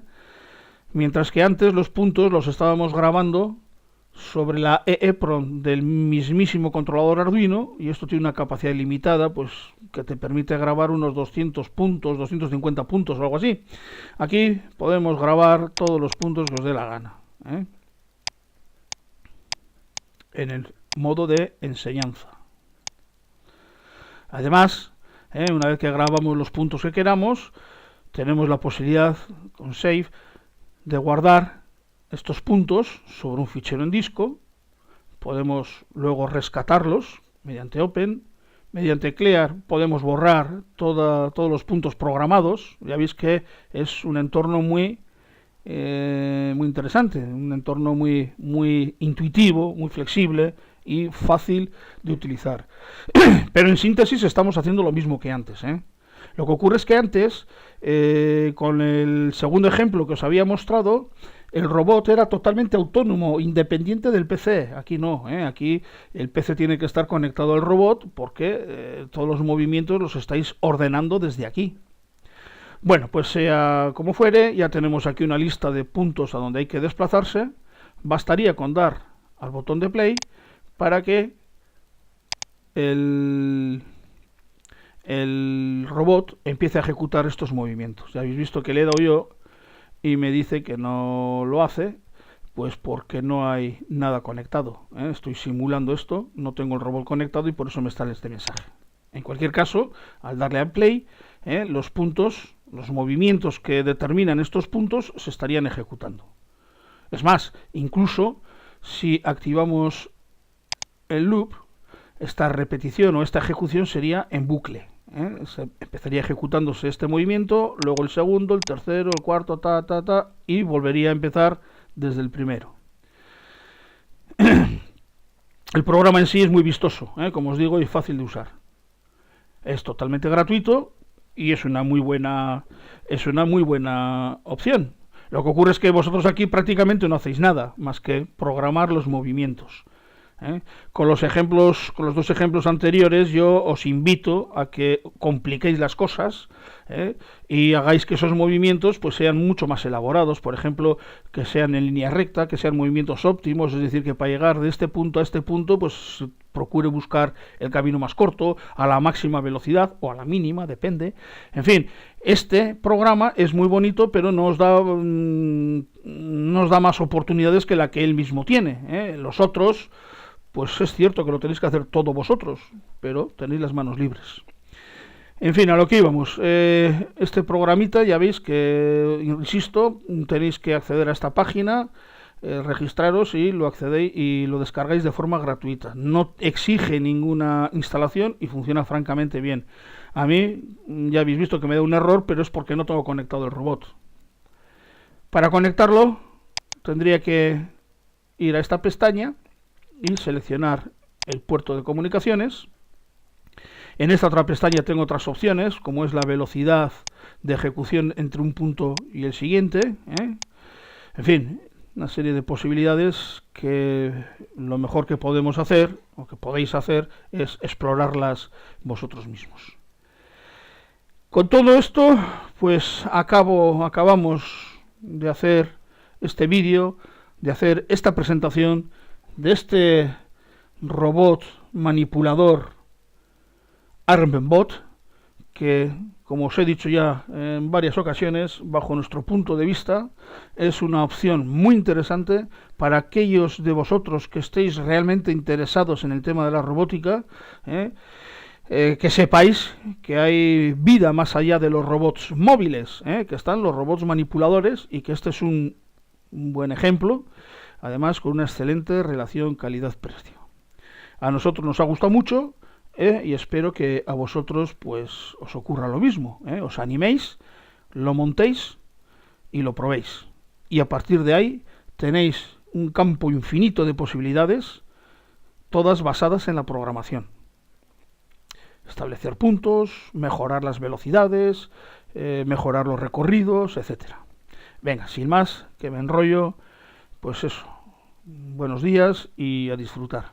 mientras que antes los puntos los estábamos grabando sobre la EEPROM del mismísimo controlador Arduino, y esto tiene una capacidad limitada, pues que te permite grabar unos 200 puntos, 250 puntos o algo así. Aquí podemos grabar todos los puntos que os dé la gana, en el modo de enseñanza. Además, una vez que grabamos los puntos que queramos, tenemos la posibilidad con Save de guardar estos puntos sobre un fichero en disco. Podemos luego rescatarlos mediante Open. Mediante Clear podemos borrar todos los puntos programados. Ya veis que es un entorno muy interesante, un entorno muy intuitivo, muy flexible y fácil de utilizar. Pero en síntesis estamos haciendo lo mismo que antes. Lo que ocurre es que antes, con el segundo ejemplo que os había mostrado, el robot era totalmente autónomo, independiente del PC. Aquí no, aquí el PC tiene que estar conectado al robot porque todos los movimientos los estáis ordenando desde aquí. Bueno, pues sea como fuere, ya tenemos aquí una lista de puntos a donde hay que desplazarse. Bastaría con dar al botón de play para que el robot empiece a ejecutar estos movimientos. Ya habéis visto que le he dado yo y me dice que no lo hace, pues porque no hay nada conectado. Estoy simulando esto, no tengo el robot conectado y por eso me sale este mensaje. En cualquier caso, al darle a play, los puntos, los movimientos que determinan estos puntos se estarían ejecutando. Es más, incluso si activamos el loop, esta repetición o esta ejecución sería en bucle. Empezaría ejecutándose este movimiento, luego el segundo, el tercero, el cuarto, y volvería a empezar desde el primero. El programa en sí es muy vistoso, como os digo, y fácil de usar. Es totalmente gratuito y es una muy buena opción. Lo que ocurre es que vosotros aquí prácticamente no hacéis nada más que programar los movimientos. Con los dos ejemplos anteriores, yo os invito a que compliquéis las cosas y hagáis que esos movimientos pues sean mucho más elaborados, por ejemplo, que sean en línea recta, que sean movimientos óptimos, es decir, que para llegar de este punto a este punto, pues procure buscar el camino más corto, a la máxima velocidad o a la mínima, depende. En fin, este programa es muy bonito, pero no os da más oportunidades que la que él mismo tiene. Los otros, pues es cierto que lo tenéis que hacer todos vosotros, pero tenéis las manos libres. En fin, a lo que íbamos. Este programita, ya veis que, insisto, tenéis que acceder a esta página, registraros y lo accedéis y lo descargáis de forma gratuita. No exige ninguna instalación y funciona francamente bien. A mí, ya habéis visto que me da un error, pero es porque no tengo conectado el robot. Para conectarlo, tendría que ir a esta pestaña y seleccionar el puerto de comunicaciones. En esta otra pestaña tengo otras opciones, como es la velocidad de ejecución entre un punto y el siguiente. En fin, una serie de posibilidades que lo mejor que podemos hacer, o que podéis hacer, es explorarlas vosotros mismos. Con todo esto, pues acabamos de hacer este vídeo, de hacer esta presentación de este robot manipulador ARMBot, que, como os he dicho ya en varias ocasiones, bajo nuestro punto de vista, es una opción muy interesante para aquellos de vosotros que estéis realmente interesados en el tema de la robótica, que sepáis que hay vida más allá de los robots móviles, que están los robots manipuladores y que este es un buen ejemplo, además con una excelente relación calidad-precio. A nosotros nos ha gustado mucho y espero que a vosotros pues os ocurra lo mismo, os animéis, lo montéis y lo probéis. Y a partir de ahí tenéis un campo infinito de posibilidades, todas basadas en la programación. Establecer puntos, mejorar las velocidades, mejorar los recorridos, etcétera. Venga, sin más, que me enrollo, pues eso. Buenos días y a disfrutar.